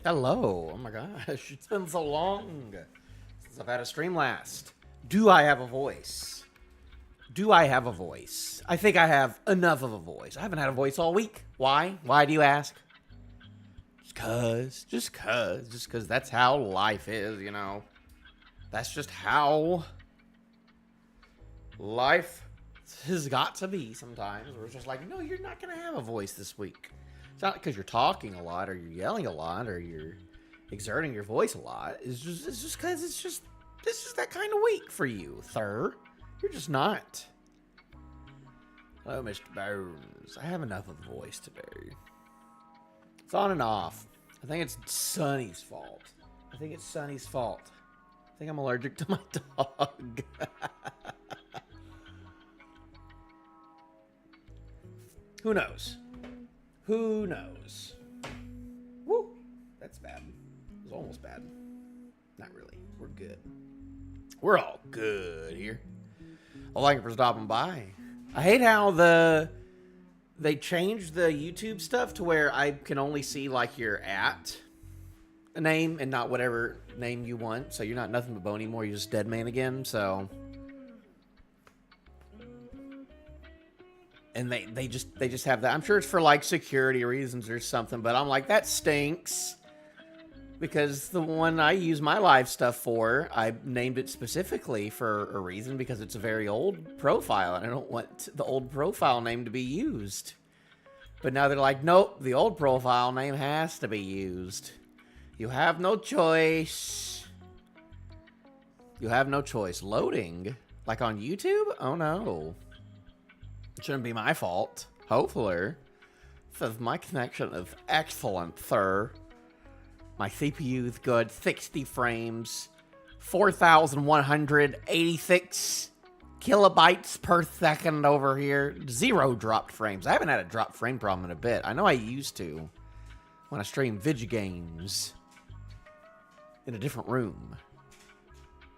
Hello. Oh my gosh. It's been so long since I've had a stream last. Do I have a voice? Do I have a voice? I think I have enough of a voice. I haven't had a voice all week. Why? Why do you ask? Just cause that's how life is, you know. That's just how life has got to be sometimes. Where it's just like, no, you're not gonna have a voice this week. It's not because you're talking a lot or you're yelling a lot or you're exerting your voice a lot. It's just because it's just that kind of week for you, sir. You're just not. Hello, Mr. Bones. I have enough of a voice today. It's on and off. I think it's Sunny's fault. I think I'm allergic to my dog. Who knows? Who knows? Woo! That's bad. It was almost bad. Not really. We're good. We're all good here. Well, thank you for stopping by. I hate how they changed the YouTube stuff to where I can only see like your at name and not whatever name you want. So you're not nothing but bone anymore. You're just dead man again. So, and they just have that. I'm sure it's for like security reasons or something. But I'm like, that stinks. Because the one I use my live stuff for, I named it specifically for a reason because it's a very old profile and I don't want the old profile name to be used. But now they're like, nope, the old profile name has to be used. You have no choice. You have no choice. Loading? Like on YouTube? Oh no. It shouldn't be my fault. Hopefully. Says my connection is excellent, sir. My CPU is good. 60 frames. 4,186 kilobytes per second over here. 0 dropped frames. I haven't had a dropped frame problem in a bit. I know I used to when I stream video games in a different room.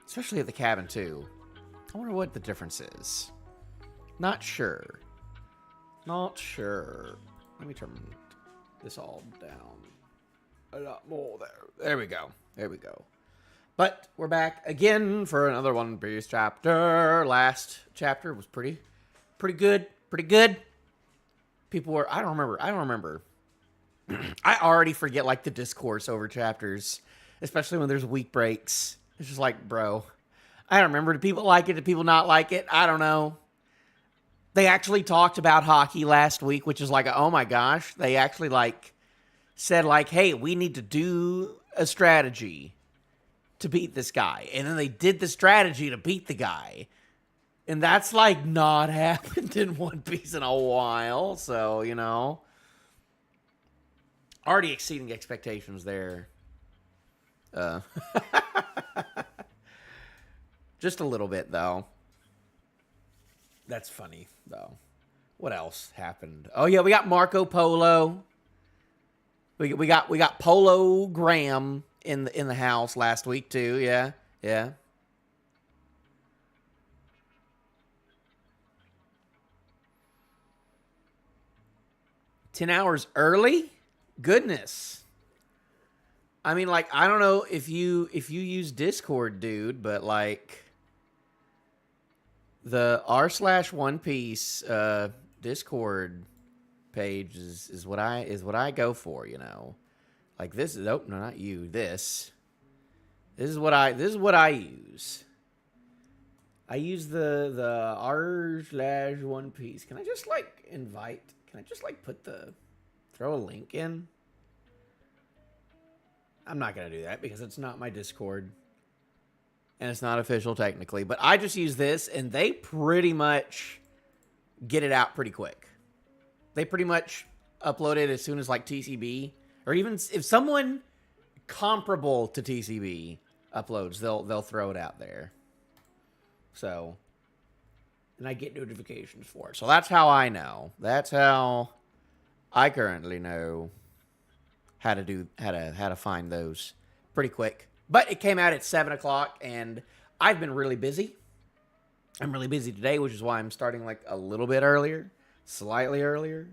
Especially at the cabin, too. I wonder what the difference is. Not sure. Not sure. Let me turn this all down. A lot more there. There we go. There we go. But we're back again for another One Piece chapter. Last chapter was pretty good. Pretty good. People were, I don't remember. I already forget like the discourse over chapters, especially when there's week breaks. It's just like, bro, I don't remember. Do people like it? Do people not like it? I don't know. They actually talked about hockey last week, which is like, oh my gosh. They actually like said like, hey, we need to do a strategy to beat this guy. And then they did the strategy to beat the guy. And that's like not happened in One Piece in a while. So, you know, already exceeding expectations there. Just a little bit though. That's funny though. What else happened? Oh yeah, we got Marco Polo. We got Polo Graham in the house last week too. Yeah. 10 hours early? Goodness. I mean, like, I don't know if you use Discord, dude, but like the r/One Piece Discord page is what I go for, you know. Like this is, nope, no, not you. This is what I use. I use the r/One Piece. Can I just like invite? Can I just like throw a link in? I'm not gonna do that because it's not my Discord. And it's not official technically, but I just use this and they pretty much get it out pretty quick. They pretty much upload it as soon as like TCB, or even if someone comparable to TCB uploads, they'll throw it out there. So, and I get notifications for it. So that's how I know. That's how I currently know how to find those pretty quick. But it came out at 7 o'clock, and I've been really busy. I'm really busy today, which is why I'm starting like a little bit earlier. Slightly earlier.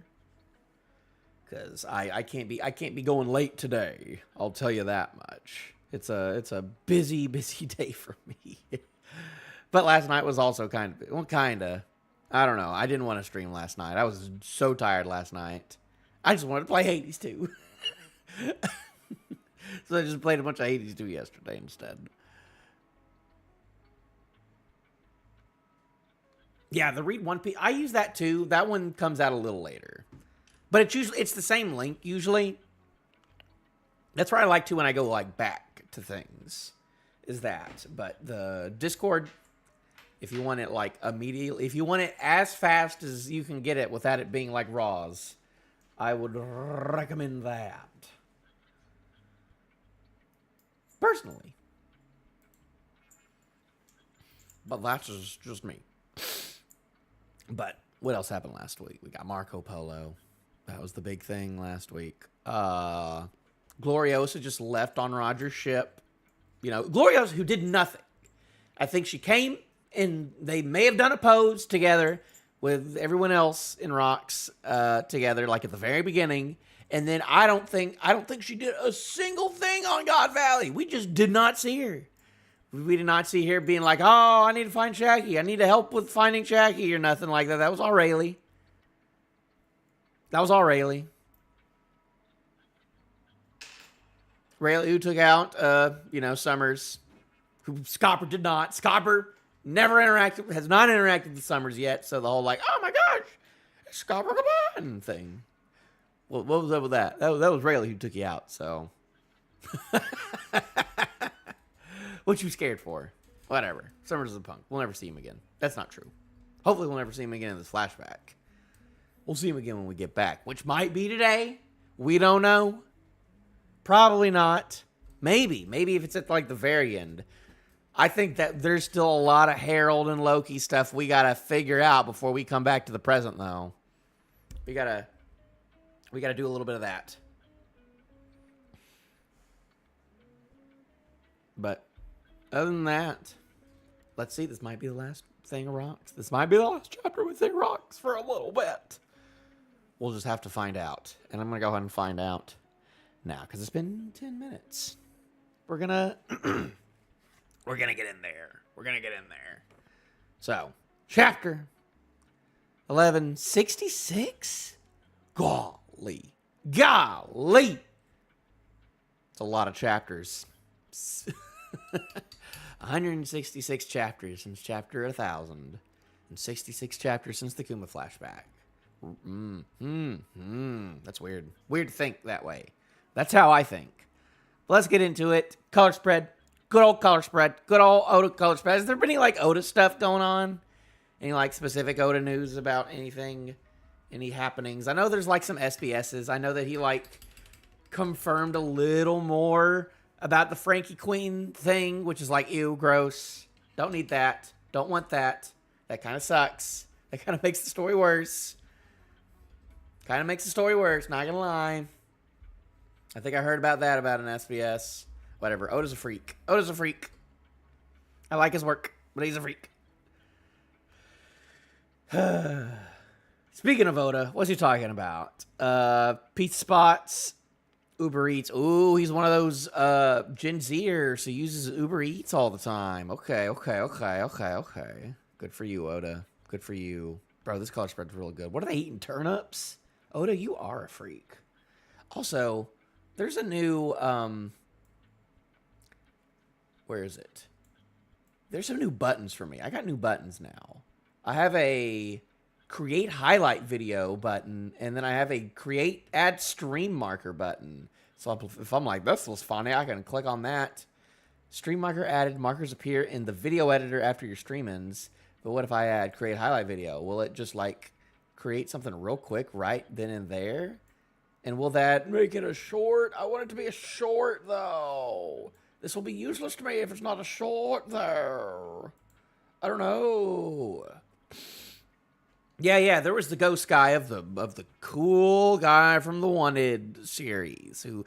because I can't be going late today. I'll tell you that much. It's a busy day for me. But last night was also kind of. I don't know. I didn't want to stream last night. I was so tired last night. I just wanted to play Hades 2. So I just played a bunch of Hades 2 yesterday instead. Yeah, the Read One Piece. I use that too. That one comes out a little later. But it's the same link usually. That's what I like to when I go like back to things. Is that. But the Discord, if you want it like immediately, if you want it as fast as you can get it without it being like Raws, I would recommend that. Personally. But that's just me. But what else happened last week? We got Marco Polo. That was the big thing last week. Gloriosa just left on Roger's ship. You know, Gloriosa, who did nothing. I think she came and they may have done a pose together with everyone else in Rocks together, like at the very beginning. And then I don't think she did a single thing on God Valley. We just did not see her. We did not see her being like, oh, I need to find Shaggy. I need to help with finding Shaggy or nothing like that. That was all Rayleigh. Rayleigh, who took out, Summers, who Scopper did not. Scopper has not interacted with Summers yet. So the whole like, oh my gosh, it's Scopper, come on thing. What was up with that? That was Rayleigh who took you out, so. What you scared for? Whatever. Summers is a punk. We'll never see him again. That's not true. Hopefully we'll never see him again in this flashback. We'll see him again when we get back, which might be today. We don't know. Probably not. Maybe if it's at like the very end. I think that there's still a lot of Harald and Loki stuff we gotta figure out before we come back to the present, though. We gotta do a little bit of that. But other than that, let's see. This might be the last thing of Rocks. This might be the last chapter with Thing Rocks for a little bit. We'll just have to find out. And I'm going to go ahead and find out now because it's been 10 minutes. We're going to get in there. We're going to get in there. So, chapter 1166? Golly. It's a lot of chapters. 166 chapters since chapter 1000. And 66 chapters since the Kuma flashback. That's weird. Weird to think that way. That's how I think. Let's get into it. Color spread. Good old color spread. Good old Oda color spread. Has there been any like Oda stuff going on? Any like specific Oda news about anything? Any happenings? I know there's like some SBSs. I know that he like confirmed a little more about the Frankie Queen thing, which is like, ew, gross. Don't need that. Don't want that. That kind of sucks. That kind of makes the story worse. Not gonna lie. I think I heard about that about an SBS. Whatever. Oda's a freak. I like his work, but he's a freak. Speaking of Oda, what's he talking about? Pizza spots, Uber Eats. Ooh, he's one of those Gen Zers who uses Uber Eats all the time. Okay. Good for you, Oda. Good for you. Bro, this color spread's really good. What are they eating? Turnips? Oda, you are a freak. Also, there's a new, where is it? There's some new buttons for me. I got new buttons now. I have a create highlight video button, and then I have a create add stream marker button. So if I'm like, this looks funny, I can click on that. Stream marker added. Markers appear in the video editor after your stream ends. But what if I add create highlight video? Will it just like create something real quick right then and there? And will that make it a short? I want it to be a short, though. This will be useless to me if it's not a short, though. I don't know. Yeah. There was the ghost guy of the cool guy from the Wanted series who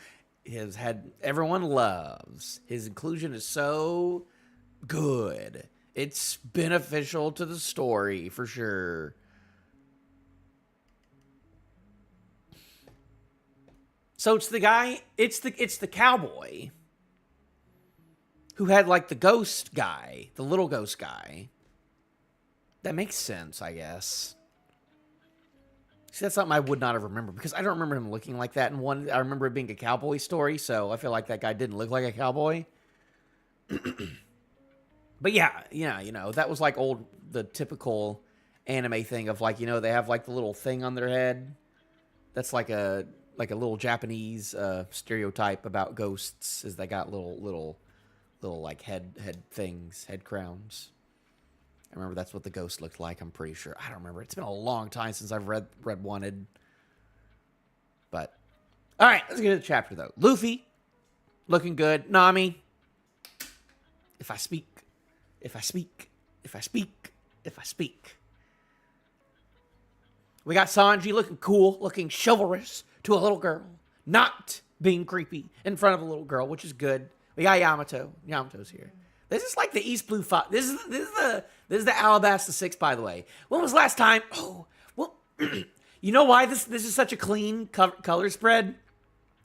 has had everyone loves. His inclusion is so good. It's beneficial to the story for sure. So it's the guy, it's the cowboy who had like the ghost guy, the little ghost guy. That makes sense, I guess. See, that's something I would not have remembered because I don't remember him looking like that. And one, I remember it being a cowboy story, so I feel like that guy didn't look like a cowboy. But yeah, you know, that was like the typical anime thing of like, you know, they have like the little thing on their head. That's like a little Japanese stereotype about ghosts, is they got little like head things, head crowns. I remember that's what the ghost looked like, I'm pretty sure. I don't remember. It's been a long time since I've read Wanted. But, all right, let's get to the chapter, though. Luffy, looking good. Nami, if I speak. We got Sanji looking cool, looking chivalrous to a little girl. Not being creepy in front of a little girl, which is good. We got Yamato. Yamato's here. This is like the East Blue Fox. This is the Alabasta 6, by the way. When was the last time? Oh, well, you know why this is such a clean color spread?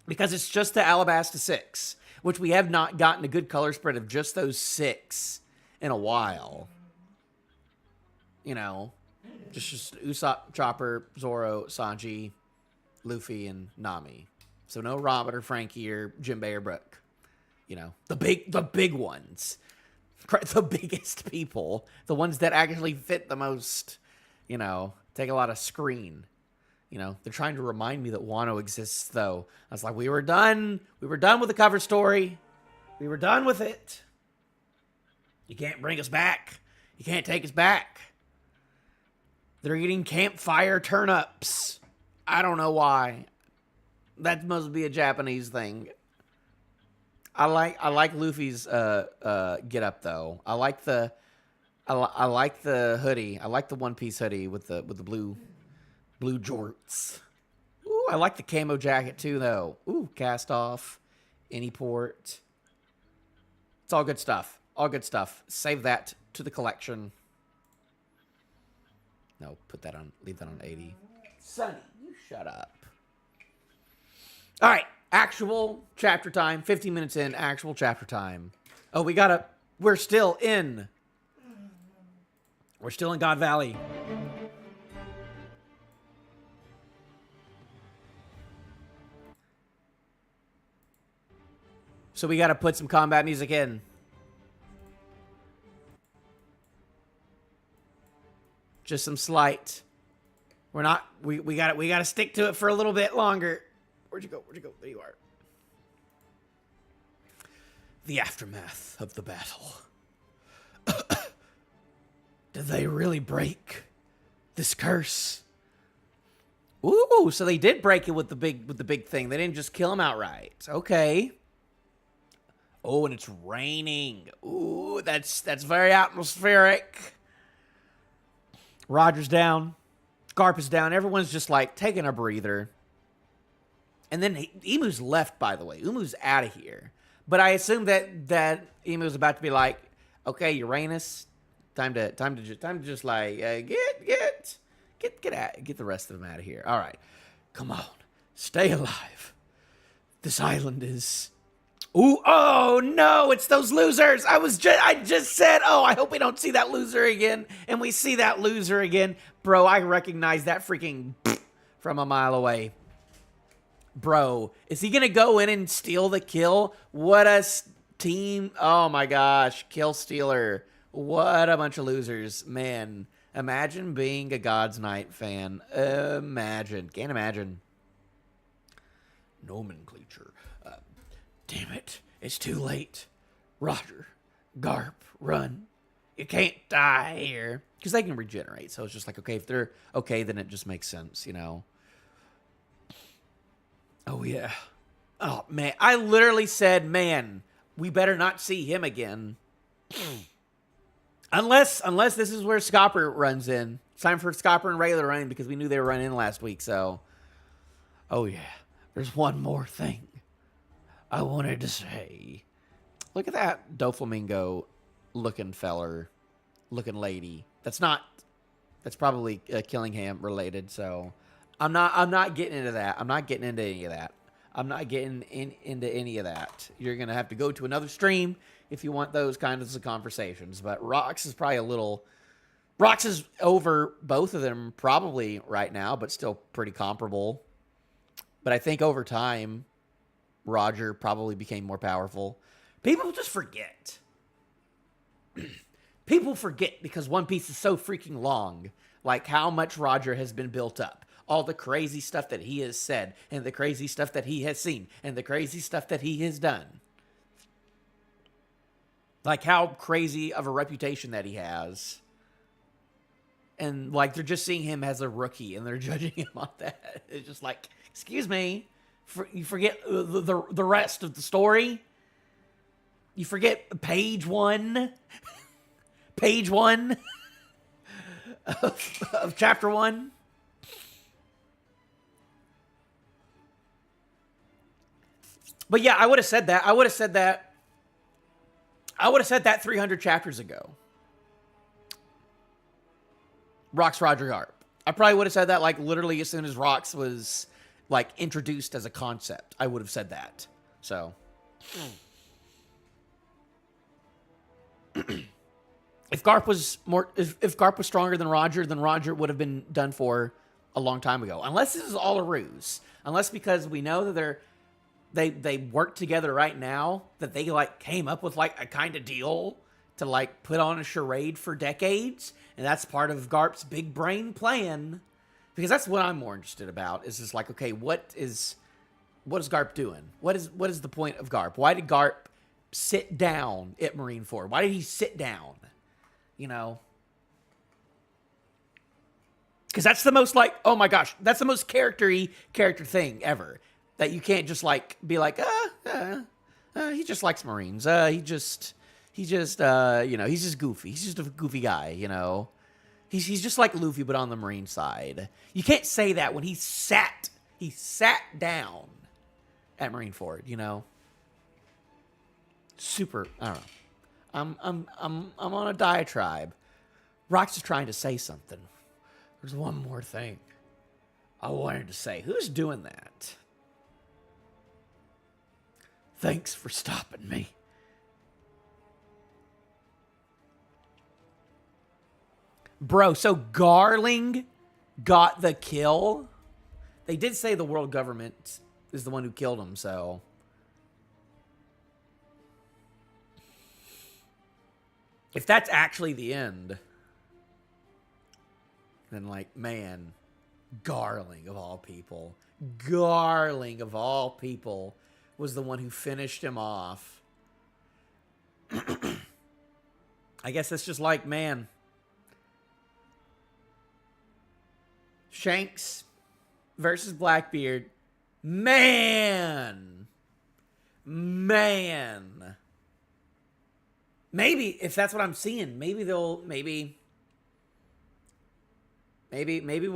Because it's just the Alabasta 6, which we have not gotten a good color spread of just those 6 in a while. You know, just Usopp, Chopper, Zoro, Sanji, Luffy, and Nami. So no Robert or Frankie or Jinbei or Brook. You know, the big ones. The biggest people. The ones that actually fit the most, you know, take a lot of screen. You know, they're trying to remind me that Wano exists, though. I was like, we were done. We were done with the cover story. We were done with it. You can't bring us back. You can't take us back. They're eating campfire turnips. I don't know why. That must be a Japanese thing. I like Luffy's get up though. I like the hoodie. I like the one piece hoodie with the blue jorts. Ooh, I like the camo jacket too though. Ooh, cast off, any port. It's all good stuff. All good stuff. Save that to the collection. No, leave that on 80. Sonny, you shut up. All right. Actual chapter time. 15 minutes in, actual chapter time. Oh, we're still in God Valley. So we gotta put some combat music in. Just some slight. We gotta stick to it for a little bit longer. Where'd you go? There you are. The aftermath of the battle. Did they really break this curse? Ooh, so they did break it with the big thing. They didn't just kill him outright. Okay. Oh, and it's raining. Ooh, that's very atmospheric. Roger's down. Garp is down. Everyone's just like taking a breather. And then Emu's left, by the way. Emu's out of here. But I assume that Emu's about to be like, okay, Uranus, time to just like get the rest of them out of here. All right, come on, stay alive. This island is. Ooh, oh no, it's those losers. I just said, oh, I hope we don't see that loser again. And we see that loser again. Bro, I recognize that freaking from a mile away. Bro, is he going to go in and steal the kill? What a team. Oh my gosh. Kill stealer. What a bunch of losers. Man, imagine being a God's Knight fan. Imagine. Can't imagine. Nomenclature. Damn it. It's too late. Roger. Garp. Run. You can't die here. Because they can regenerate. So it's just like, okay, if they're okay, then it just makes sense, you know. Oh, yeah. Oh, man. I literally said, man, we better not see him again. Unless this is where Scopper runs in. It's time for Scopper and Rayla to run in because we knew they were running in last week, so. Oh, yeah. There's one more thing I wanted to say. Look at that Doflamingo looking feller. Looking lady. That's probably Killingham related, so. I'm not getting into that. I'm not getting into any of that. I'm not getting into any of that. You're going to have to go to another stream if you want those kinds of conversations. But Rox is probably a little... Rox is over both of them probably right now, but still pretty comparable. But I think over time, Roger probably became more powerful. People just forget. People forget because One Piece is so freaking long. Like how much Roger has been built up. All the crazy stuff that he has said. And the crazy stuff that he has seen. And the crazy stuff that he has done. Like how crazy of a reputation that he has. And like they're just seeing him as a rookie. And they're judging him on that. It's just like, excuse me. You forget the rest of the story. You forget page one. Page one of chapter 1. But yeah, I would have said that. I would have said that 300 chapters ago. Rox Roger Garp. I probably would have said that like literally as soon as Rox was like introduced as a concept. I would have said that. So... If Garp was stronger than Roger, then Roger would have been done for a long time ago. Unless this is all a ruse. Unless because we know that they work together right now, that they like came up with like a kind of deal to like put on a charade for decades, and that's part of Garp's big brain plan. Because that's what I'm more interested about. Is just like, okay, what is Garp doing? What is the point of Garp? Why did Garp sit down at Marineford? Why did he sit down? You know? Because that's the most like, oh my gosh, that's the most character thing ever. That you can't just like be like, he just likes Marines. He just you know, he's just goofy. He's just a goofy guy, you know? He's just like Luffy, but on the Marine side. You can't say that when he sat down at Marineford, you know? Super, I don't know. I'm on a diatribe. Rox is trying to say something. There's one more thing I wanted to say. Who's doing that? Thanks for stopping me. Bro, so Garling got the kill? They did say the world government is the one who killed him, so... If that's actually the end, then, like, man, Garling of all people was the one who finished him off. I guess that's just like, man, Shanks versus Blackbeard. Man. Maybe, if that's what I'm seeing, maybe we'll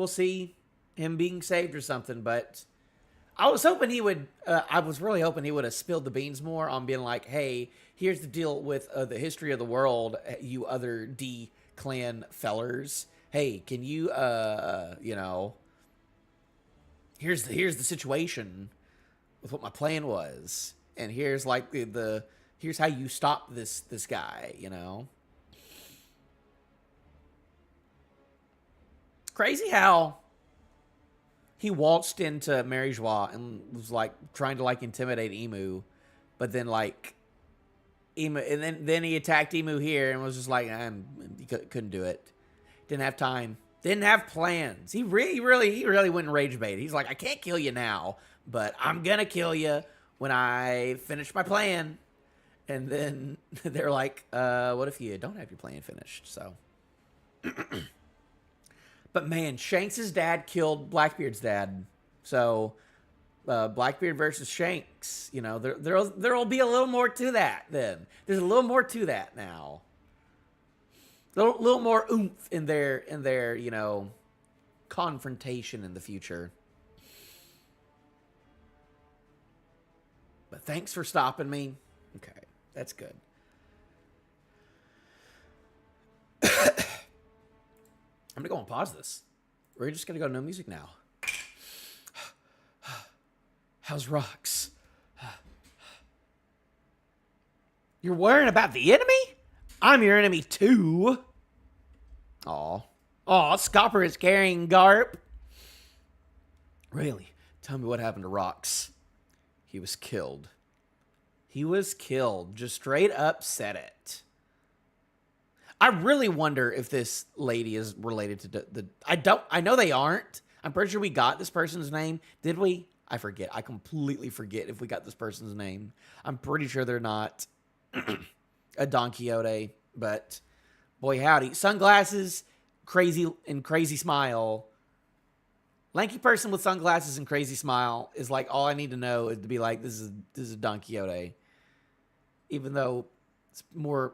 see him being saved or something, but I was hoping he would, I was really hoping he would have spilled the beans more on being like, hey, here's the deal with the history of the world, you other D-clan fellers. Hey, can you, you know, here's the situation with what my plan was, and here's like here's how you stop this guy, you know? Crazy how he waltzed into Mary Joie and was like trying to like intimidate Emu, but then like Emu, and then he attacked Emu here and was just like, he couldn't do it. Didn't have time. Didn't have plans. He really went rage bait. He's like, I can't kill you now, but I'm gonna kill you when I finish my plan. And then they're like, what if you don't have your plan finished? So, but man, Shanks' dad killed Blackbeard's dad. So, Blackbeard versus Shanks, you know, there'll be a little more to that then. There's a little more to that now. A little more oomph in their, you know, confrontation in the future. But thanks for stopping me. Okay. That's good. I'm going to go and pause this. We're just going to go to no music now. How's Rox? You're worrying about the enemy? I'm your enemy too. Aw. Aw, Scopper is carrying GARP. Really? Tell me what happened to Rox. He was killed. He was killed. Just straight up said it. I really wonder if this lady is related to I know they aren't. I'm pretty sure we got this person's name. Did we? I forget. I completely forget if we got this person's name. I'm pretty sure they're not a Don Quixote, but boy howdy. Sunglasses, crazy smile. Lanky person with sunglasses and crazy smile is like all I need to know is to be like, this is Don Quixote. Even though it's more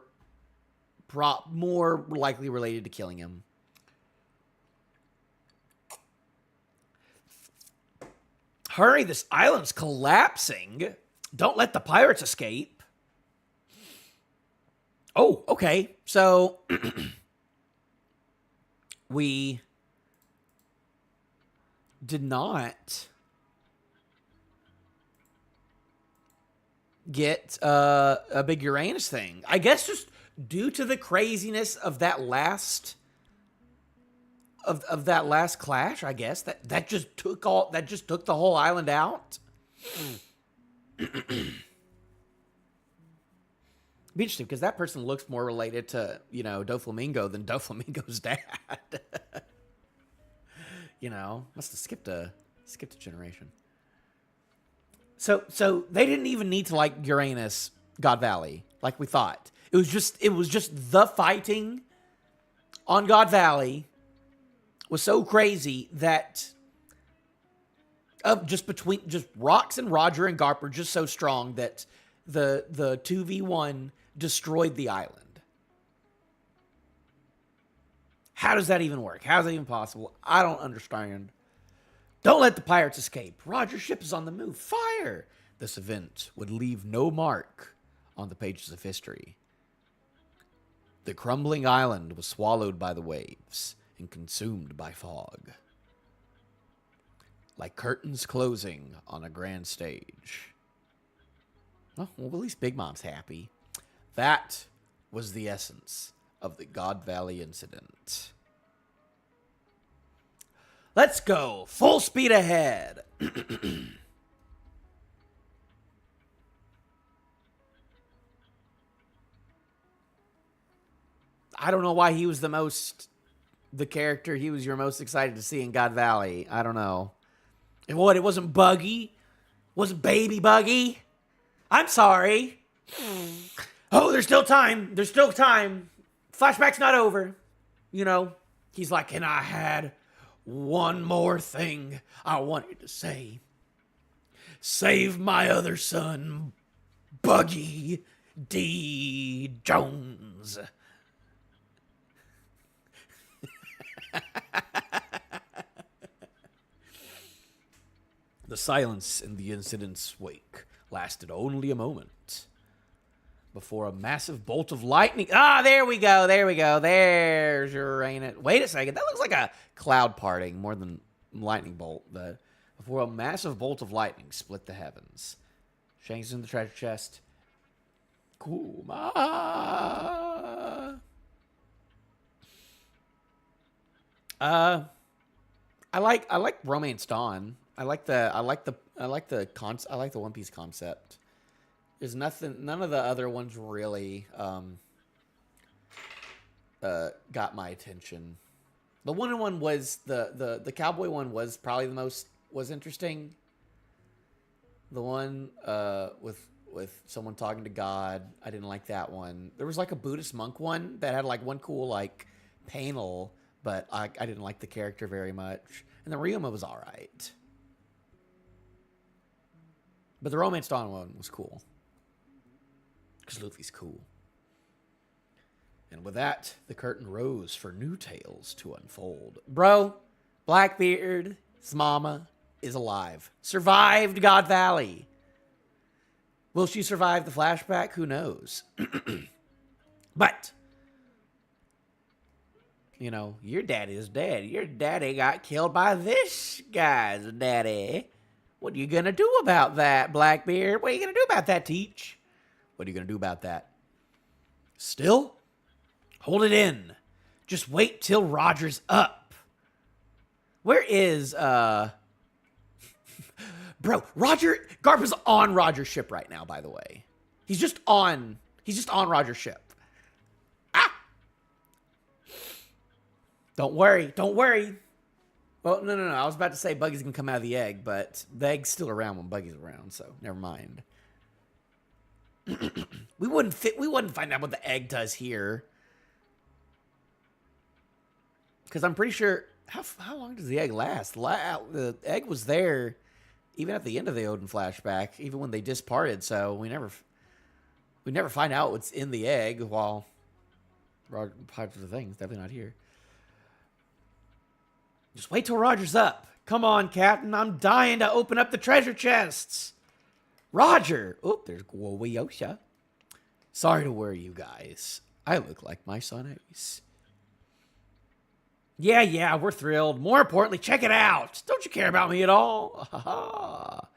likely related to killing him. Hurry, this island's collapsing. Don't let the pirates escape. Oh, okay. So we did not get a big Uranus thing. I guess just due to the craziness of that last of that last clash, I guess that just took the whole island out. Be interesting because that person looks more related to, Doflamingo than Doflamingo's dad. Must have skipped a generation. So they didn't even need to like Uranus God Valley like we thought. It was just the fighting on God Valley was so crazy that just Rox and Roger and Garp were just so strong that the 2v1 destroyed the island. How does that even work? How is that even possible? I don't understand. Don't let the pirates escape. Roger's ship is on the move. Fire! This event would leave no mark on the pages of history. The crumbling island was swallowed by the waves and consumed by fog. Like curtains closing on a grand stage. Well, at least Big Mom's happy. That was the essence of the God Valley incident. Let's go. Full speed ahead. I don't know why he was the character he was your most excited to see in God Valley. I don't know. And what, it wasn't Buggy? It wasn't Baby Buggy? I'm sorry. Oh, there's still time. There's still time. Flashback's not over. He's like, and I had one more thing I wanted to say. Save my other son, Buggy D. Jones. The silence in the incident's wake lasted only a moment before a massive bolt of lightning. There we go. There's Uranus. Wait a second. That looks like a cloud parting more than lightning bolt. But before a massive bolt of lightning split the heavens. Shanks in the treasure chest. Kuma. I like Romance Dawn. I like the One Piece concept. There's none of the other ones really got my attention. The one was the cowboy one was probably was interesting. The one with someone talking to God, I didn't like that one. There was like a Buddhist monk one that had like one cool like panel, but I didn't like the character very much. And the Ryuma was all right. But the Romance Dawn one was cool. Because Luffy's cool. And with that, the curtain rose for new tales to unfold. Bro, Blackbeard, his mama, is alive. Survived God Valley. Will she survive the flashback? Who knows? But, your daddy is dead. Your daddy got killed by this guy's daddy. What are you gonna do about that, Blackbeard? What are you gonna do about that, Teach? What are you gonna do about that? Still? Hold it in. Just wait till Roger's up. Where is, Bro, Garp is on Roger's ship right now, by the way. He's just on Roger's ship. Ah! Don't worry. Well, no. I was about to say Buggy's gonna come out of the egg, but the egg's still around when Buggy's around, so never mind. We wouldn't find out what the egg does here. Because I'm pretty sure, how long does the egg last? The egg was there even at the end of the Odin flashback, even when they disparted, so we never find out what's in the egg while Pirates of the Thing's definitely not here. Just wait till Roger's up. Come on, Captain. I'm dying to open up the treasure chests. Roger. Oh, there's Guoyosha. Sorry to worry you guys. I look like my son Ace. Yeah, we're thrilled. More importantly, check it out. Don't you care about me at all?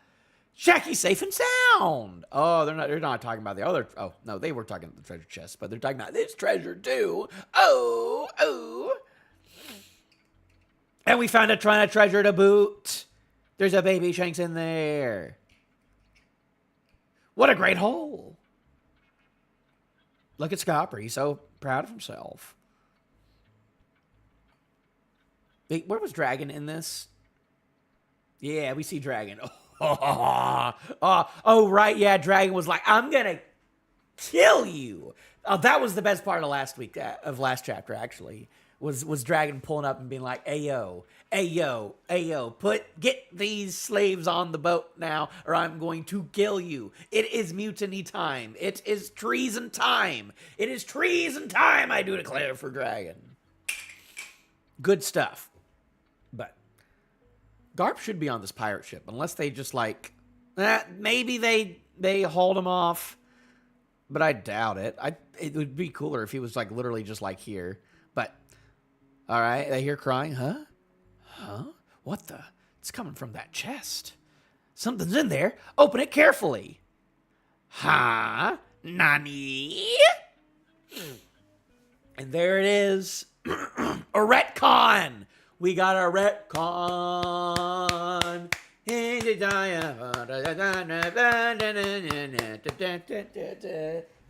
Jackie's safe and sound. Oh, they're not talking about the other. Oh, no, they were talking about the treasure chest, but they're talking about this treasure too. Oh. And we found a ton of treasure to boot. There's a baby Shanks in there. What a great hole. Look at Scopper. He's so proud of himself. Wait, where was Dragon in this? Yeah, we see Dragon. Oh, right. Yeah, Dragon was like, I'm going to kill you. Oh, that was the best part of last chapter, actually. Was Dragon pulling up and being like, ayo, get these slaves on the boat now, or I'm going to kill you. It is mutiny time. It is treason time. It is treason time, I do declare, for Dragon. Good stuff. But Garp should be on this pirate ship, unless they just like, maybe they hauled him off, but I doubt it. It would be cooler if he was like literally just like here. But all right, I hear crying. Huh? What the? It's coming from that chest. Something's in there. Open it carefully. Huh? Nani? And there it is. A retcon. We got a retcon.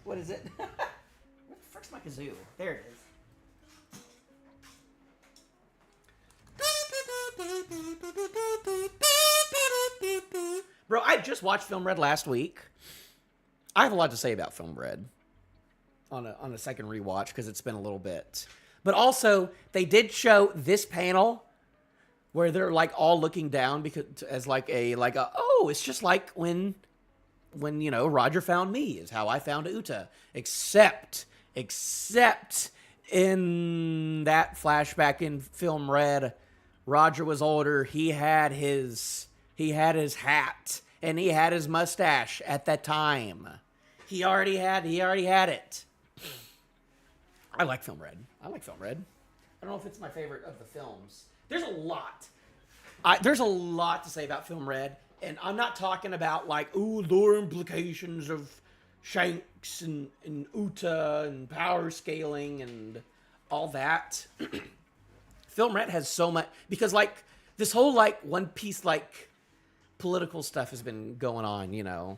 What is it? Where the frick's my kazoo? There it is. Bro, I just watched Film Red last week. I have a lot to say about Film Red on a second rewatch because it's been a little bit. But also, they did show this panel where they're like all looking down because as it's just like when Roger found me is how I found Uta. Except in that flashback in Film Red, Roger was older. He had his hat and he had his mustache at that time. He already had it. I like Film Red. I don't know if it's my favorite of the films. There's a lot. There's a lot to say about Film Red, and I'm not talking about like lore implications of Shanks and Uta and power scaling and all that. Film Red has so much because like this whole like One Piece like political stuff has been going on,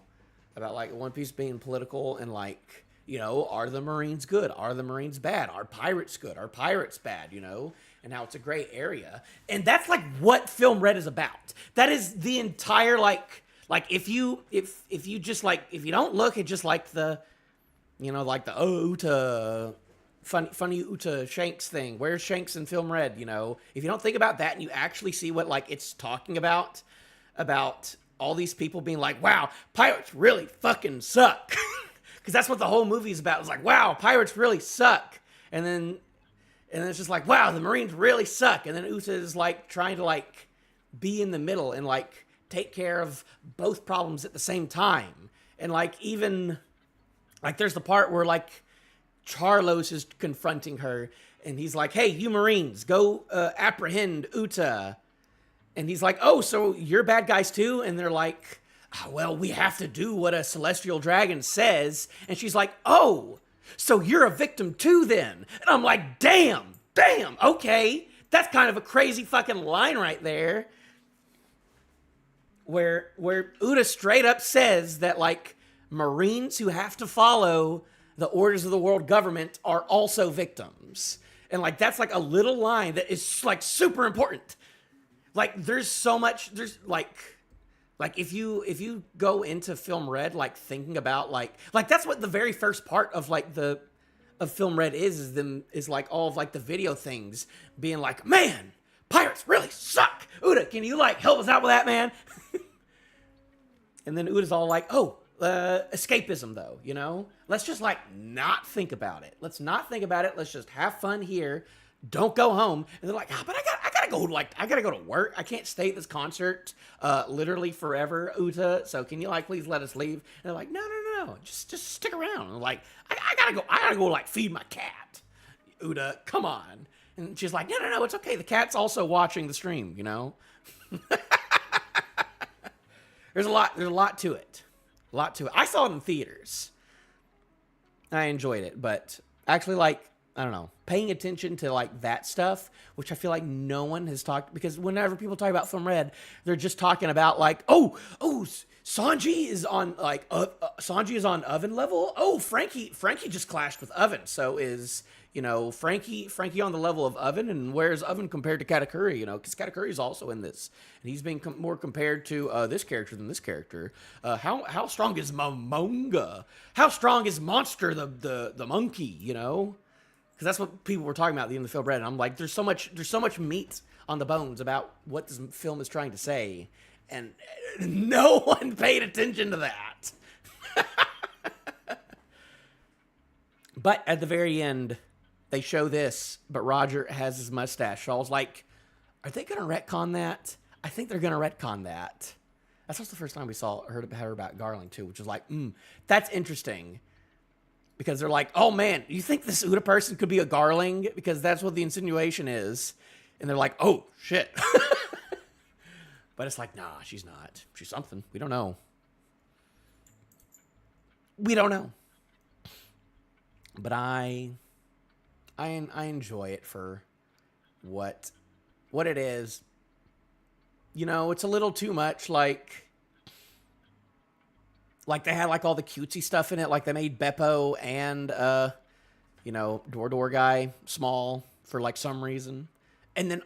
about like One Piece being political and like. Are the Marines good? Are the Marines bad? Are pirates good? Are pirates bad? And how it's a gray area. And that's like what Film Red is about. That is the entire like if you just like if you don't look at just like the Uta funny Uta Shanks thing. Where's Shanks in Film Red? If you don't think about that and you actually see what like it's talking about all these people being like, wow, pirates really fucking suck. Because that's what the whole movie is about. It's like, wow, pirates really suck. And then it's just like, wow, the Marines really suck. And then Uta is like trying to like be in the middle and like take care of both problems at the same time. And like even like there's the part where like Charlos is confronting her and he's like, hey, you Marines, go apprehend Uta. And he's like, oh, so you're bad guys too? And they're like, "Ah, well, we have to do what a celestial dragon says." And she's like, oh, so you're a victim too then? And I'm like, damn, okay. That's kind of a crazy fucking line right there. Where Uda straight up says that, like, Marines who have to follow the orders of the world government are also victims. And, like, that's, like, a little line that is, like, super important. Like, there's so much, there's, like if you go into Film Red, like, thinking about, like, that's what the very first part of, like, of Film Red is like, all of, like, the video things being like, man, pirates really suck. Uda, can you, like, help us out with that, man? And then Uda's all like, oh, escapism, though, you know? Let's just, like, not think about it. Let's not think about it. Let's just have fun here. Don't go home. And they're like, but I gotta go to work. I can't stay at this concert literally forever, Uta. So can you, like, please let us leave? And they're like, no. Just stick around. And like, I gotta go, like, feed my cat. Uta, come on. And she's like, no, it's okay. The cat's also watching the stream, you know? There's a lot to it. I saw it in theaters. I enjoyed it, but actually, like, I don't know, paying attention to, like, that stuff, which I feel like no one has talked, because whenever people talk about Film Red, they're just talking about, like, oh, Sanji is on, like, Sanji is on Oven level. Oh, Frankie just clashed with Oven. So is, you know, Frankie on the level of Oven, and where's Oven compared to Katakuri, you know, because Katakuri is also in this, and he's being more compared to this character than this character. How strong is Manga? How strong is Monster the monkey, you know? Because that's what people were talking about at the end of the Film Red, and I'm like, there's so much meat on the bones about what this film is trying to say, and no one paid attention to that. But at the very end, they show this, but Roger has his mustache. So I was like, are they going to retcon that? I think they're going to retcon that. That's also the first time we heard about Garling, too, which is like, that's interesting. Because they're like, oh, man, you think this Uda person could be a Garling? Because that's what the insinuation is. And they're like, oh, shit. But it's like, nah, she's not. She's something. We don't know. But I enjoy it for what it is. You know, it's a little too much, like they had, like, all the cutesy stuff in it. Like, they made Beppo and, you know, Door guy small for, like, some reason. And then,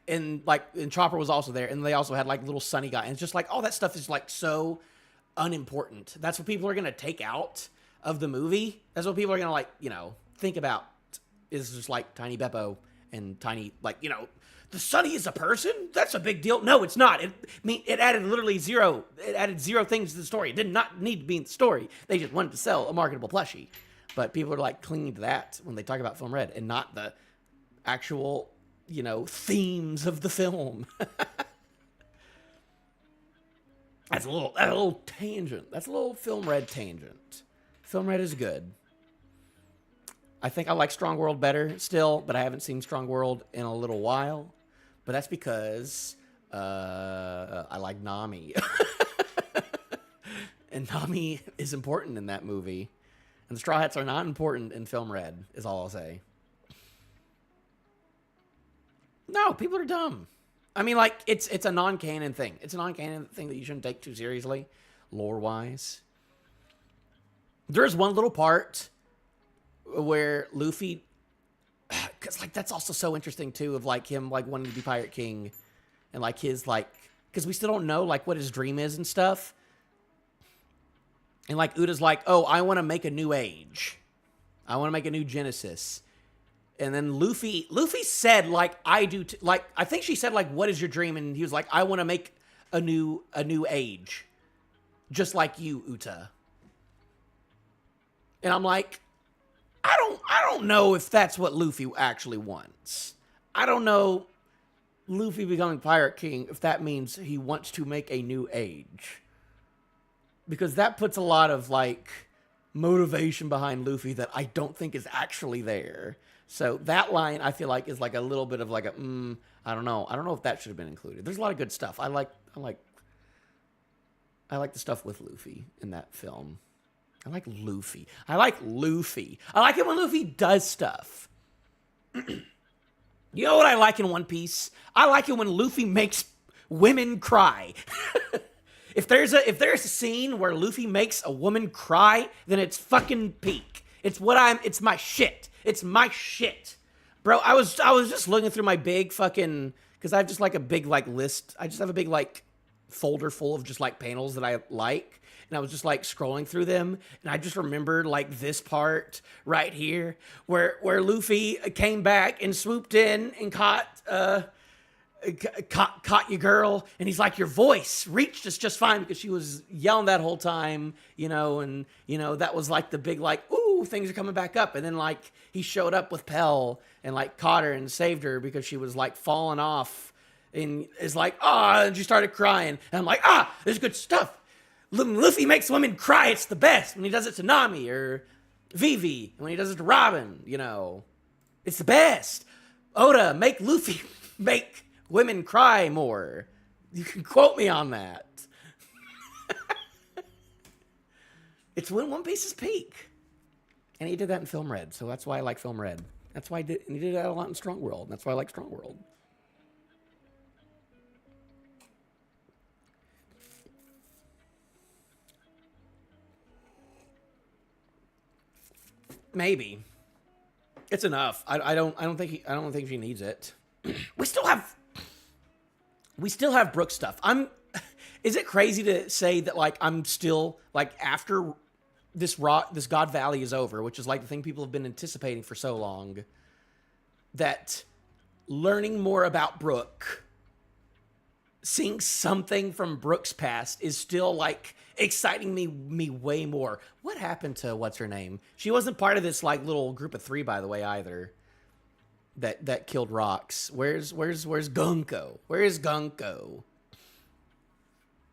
and Chopper was also there. And they also had, like, little Sunny guy. And it's just, like, all that stuff is, like, so unimportant. That's what people are going to take out of the movie. That's what people are going to, like, you know, think about. Is just, like, tiny Beppo and tiny, like, you know, the Sunny is a person? That's a big deal. No, it's not. It added literally zero. It added zero things to the story. It did not need to be in the story. They just wanted to sell a marketable plushie. But people are, like, clinging to that when they talk about Film Red and not the actual, you know, themes of the film. That's a little tangent. That's a little Film Red tangent. Film Red is good. I think I like Strong World better still, but I haven't seen Strong World in a little while. But that's because I like Nami. And Nami is important in that movie. And the Straw Hats are not important in Film Red, is all I'll say. No, people are dumb. I mean, like, it's a non-canon thing. It's a non-canon thing that you shouldn't take too seriously, lore-wise. There's one little part where Luffy, because, like, that's also so interesting too, of, like, him, like, wanting to be Pirate King, and, like, his, like, because we still don't know, like, what his dream is and stuff. And, like, Uda's like, oh, I want to make a new age. I want to make a new Genesis. And then Luffy said, like, I do, like, I think she said, like, what is your dream? And he was like, I want to make a new age, just like you, Uta. And I'm like, I don't know if that's what Luffy actually wants. I don't know, Luffy becoming Pirate King, if that means he wants to make a new age. Because that puts a lot of, like, motivation behind Luffy that I don't think is actually there. So that line I feel like is like a little bit of like a I don't know. I don't know if that should have been included. There's a lot of good stuff. I like the stuff with Luffy in that film. I like Luffy. I like it when Luffy does stuff. You know what I like in One Piece? I like it when Luffy makes women cry. If there's a scene where Luffy makes a woman cry, then it's fucking peak. It's my shit. It's my shit. Bro, I was just looking through my big fucking, because I have just like a big like list. I just have a big like folder full of just like panels that I like. And I was just like scrolling through them, and I just remembered like this part right here where Luffy came back and swooped in and caught your girl, and he's like, your voice reached us just fine, because she was yelling that whole time, and that was like the big like, ooh, things are coming back up. And then like he showed up with Pell and like caught her and saved her because she was like falling off, and is like, and she started crying, and I'm like, there's good stuff. Luffy makes women cry. It's the best. When he does it to Nami or Vivi, when he does it to Robin, it's the best. Oda, make Luffy make women cry more. You can quote me on that. It's when One Piece is peak. And he did that in Film Red, so that's why I like Film Red. That's why he did that a lot in Strong World. That's why I like Strong World. Maybe it's enough. I don't think she needs it. We still have Brooke stuff. Is it crazy to say that like I'm still like after this God Valley is over, which is like the thing people have been anticipating for so long, that learning more about Brooke, seeing something from Brooke's past is still like exciting me way more. What happened to what's her name? She wasn't part of this like little group of 3, by the way, either. That killed Rocks. Where's Gunko? Where is Gunko?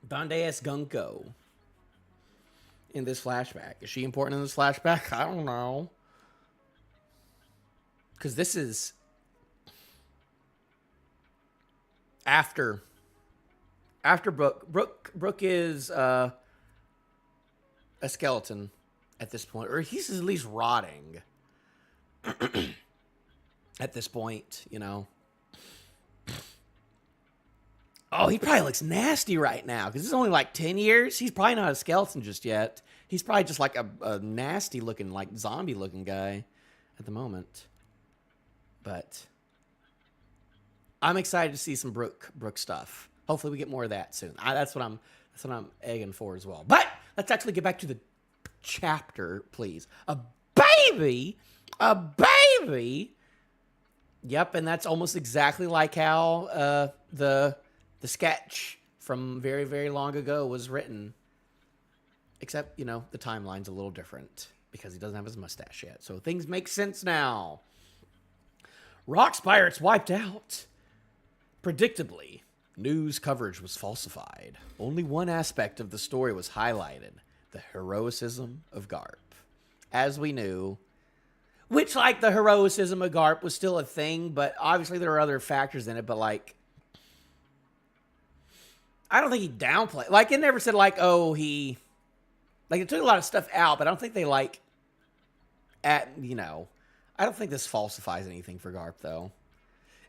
Donde Gunko? In this flashback, is she important in this flashback? I don't know. Because this is after Brooke. Brooke is a skeleton at this point, or he's at least rotting at this point, Oh, he probably looks nasty right now, because it's only like 10 years. He's probably not a skeleton just yet. He's probably just like a nasty looking, like zombie looking guy at the moment. But I'm excited to see some Brooke stuff. Hopefully we get more of that soon. That's what I'm egging for as well. But let's actually get back to the chapter, please. A baby. Yep, and that's almost exactly like how the sketch from very, very long ago was written. Except, the timeline's a little different because he doesn't have his mustache yet. So things make sense now. Rock's pirates wiped out. Predictably, news coverage was falsified. Only one aspect of the story was highlighted: the heroicism of GARP. As we knew, which, like, the heroicism of GARP was still a thing, but obviously there are other factors in it, but, like, I don't think he downplayed. Like, it never said, like, oh, he... Like, it took a lot of stuff out, but I don't think they, like... I don't think this falsifies anything for GARP, though.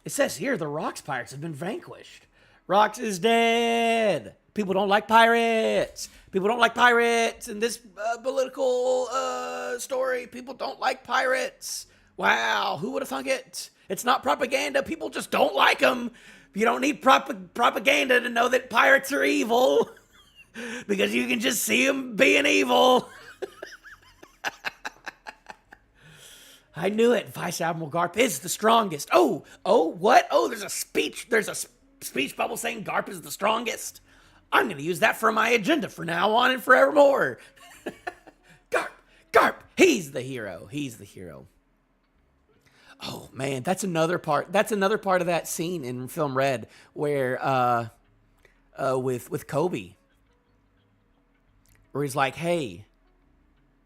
It says here, the Rocks pirates have been vanquished. Rocks is dead. People don't like pirates. People don't like pirates. In this political story, people don't like pirates. Wow, who would have thunk it? It's not propaganda. People just don't like them. You don't need propaganda to know that pirates are evil. Because you can just see them being evil. I knew it. Vice Admiral GARP is the strongest. Oh, what? Oh, there's a speech bubble saying GARP is the strongest. I'm going to use that for my agenda from now on and forevermore. GARP, he's the hero. Oh man, that's another part of that scene in Film Red where with Kobe, where he's like, "Hey,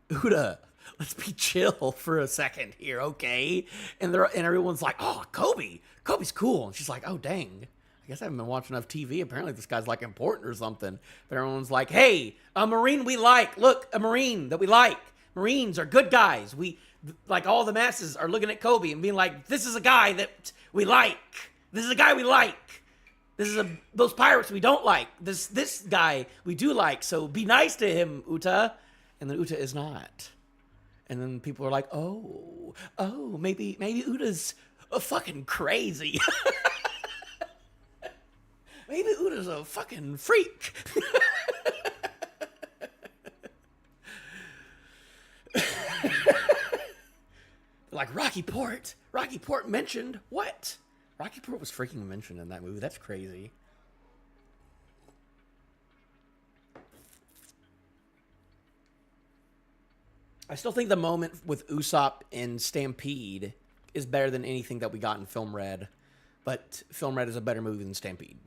Uda, let's be chill for a second here, okay? And everyone's like, oh, Kobe's cool. And she's like, oh, dang. I guess I haven't been watching enough TV. Apparently this guy's like important or something. But everyone's like, hey, a Marine we like. Look, a Marine that we like. Marines are good guys. We, like, all the masses are looking at Kobe and being like, this is a guy that we like. This is a guy we like. This is those pirates we don't like. This guy we do like. So be nice to him, Uta. And then Uta is not. And then people are like, oh, maybe Uta's fucking crazy. Maybe Uta's a fucking freak. Like Rocky Port mentioned. What? Rocky Port was freaking mentioned in that movie. That's crazy. I still think the moment with Usopp in Stampede is better than anything that we got in Film Red. But Film Red is a better movie than Stampede.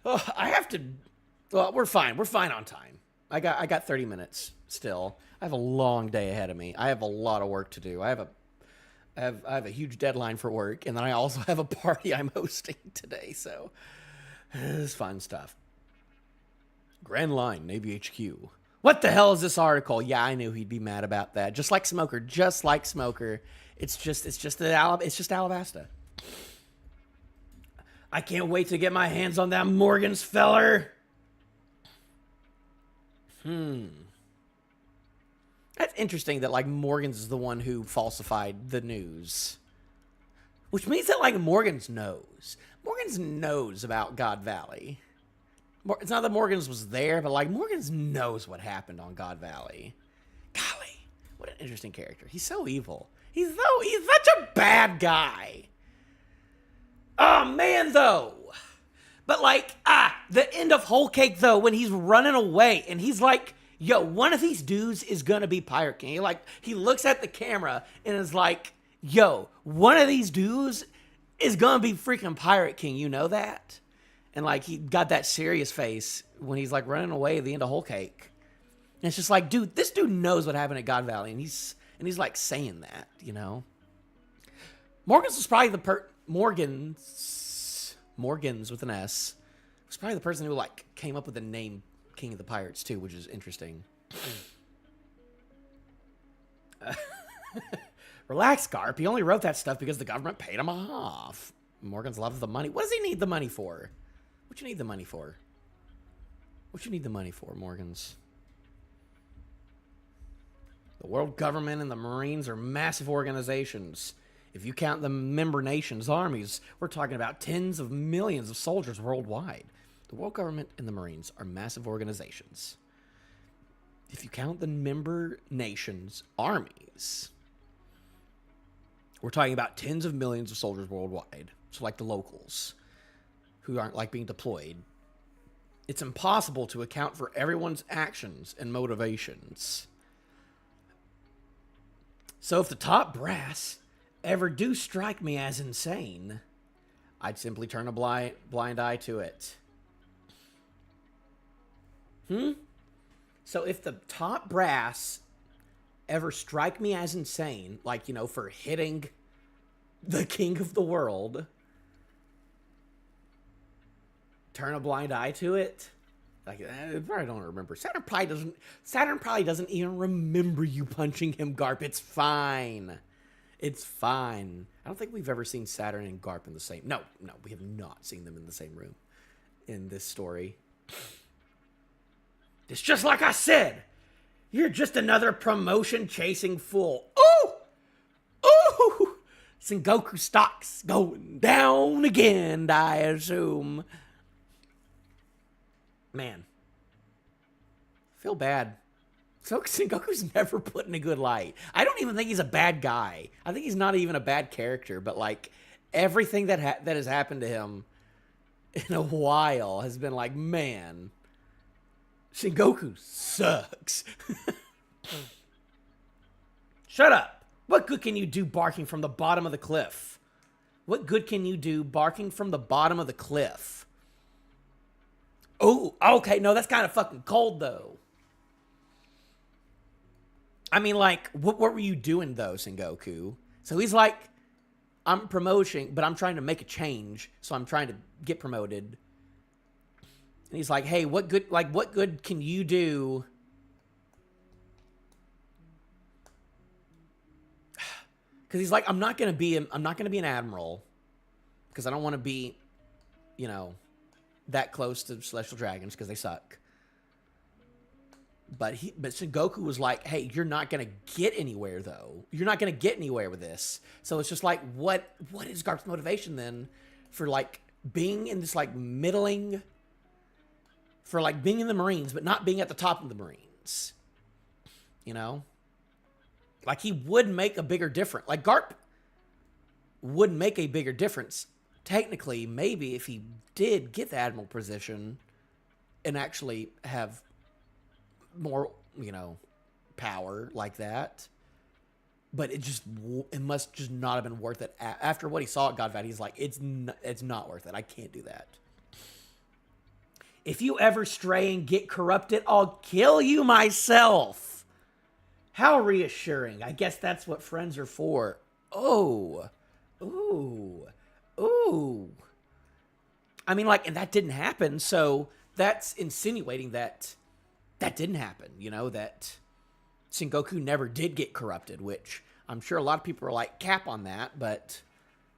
Oh, I have to... Well, we're fine. We're fine on time. I got 30 minutes still. I have a long day ahead of me. I have a lot of work to do. I have a huge deadline for work, and then I also have a party I'm hosting today, so this is fun stuff. Grand Line, Navy HQ. What the hell is this article? Yeah, I knew he'd be mad about that. Just like Smoker. It's just Alabasta. I can't wait to get my hands on that Morgan's feller. That's interesting that, like, Morgan's is the one who falsified the news. Which means that, like, Morgan's knows. Morgan's knows about God Valley. It's not that Morgan's was there, but, like, Morgan's knows what happened on God Valley. Golly, what an interesting character. He's so evil. He's such a bad guy. Oh, man, though. But, like, the end of Whole Cake, though, when he's running away, and he's like, yo, one of these dudes is gonna be Pirate King. He looks at the camera and is like, yo, one of these dudes is gonna be freaking Pirate King. You know that? And, like, he got that serious face when he's, like, running away at the end of Whole Cake. And it's just like, dude, this dude knows what happened at God Valley, and he's like, saying that, you know? Morgan's was probably Morgan's with an S, was probably the person who, like, came up with the name King of the Pirates, too, which is interesting. Relax, Garp. He only wrote that stuff because the government paid him off. Morgan's loves the money. What does he need the money for? What you need the money for? What you need the money for, Morgan's? The world government and the Marines are massive organizations. If you count the member nations' armies, we're talking about tens of millions of soldiers worldwide. The world government and the Marines are massive organizations. If you count the member nations' armies, we're talking about tens of millions of soldiers worldwide. So like the locals, who aren't, like, being deployed. It's impossible to account for everyone's actions and motivations. So if the top brass ever do strike me as insane, I'd simply turn a blind eye to it. So if the top brass ever strike me as insane, like, you know, for hitting the king of the world, turn a blind eye to it? Like, I probably don't remember. Saturn probably doesn't even remember you punching him, Garp. It's fine. It's fine. I don't think we've ever seen Saturn and Garp in the same... No, we have not seen them in the same room in this story. It's just like I said. You're just another promotion-chasing fool. Ooh! Ooh! Sengoku stock's going down again, I assume. Man. Feel bad. So Sengoku's never put in a good light. I don't even think he's a bad guy. I think he's not even a bad character, but, like, everything that has happened to him in a while has been like, man, Sengoku sucks. Shut up. What good can you do barking from the bottom of the cliff? What good can you do barking from the bottom of the cliff? Oh, okay. No, that's kind of fucking cold, though. I mean, like, what were you doing, though, Sengoku? So he's like, I'm promoting, but I'm trying to make a change. So I'm trying to get promoted. And he's like, hey, what good can you do? Because he's like, I'm not gonna be an admiral because I don't want to be, you know, that close to celestial dragons because they suck. But Sengoku was like, hey, you're not gonna get anywhere though. You're not gonna get anywhere with this. So it's just like, what is Garp's motivation then for like being in this like middling, for like being in the Marines but not being at the top of the Marines? You know? Like, he would make a bigger difference. Like, Garp would make a bigger difference, technically, maybe, if he did get the Admiral position and actually have more, you know, power like that. But it must just not have been worth it. After what he saw at Godvad, he's like, it's not worth it. I can't do that. If you ever stray and get corrupted, I'll kill you myself. How reassuring. I guess that's what friends are for. Oh. Ooh. Ooh. I mean, like, and that didn't happen, so that's insinuating that that didn't happen, you know, that Sengoku never did get corrupted, which I'm sure a lot of people are like, cap on that, but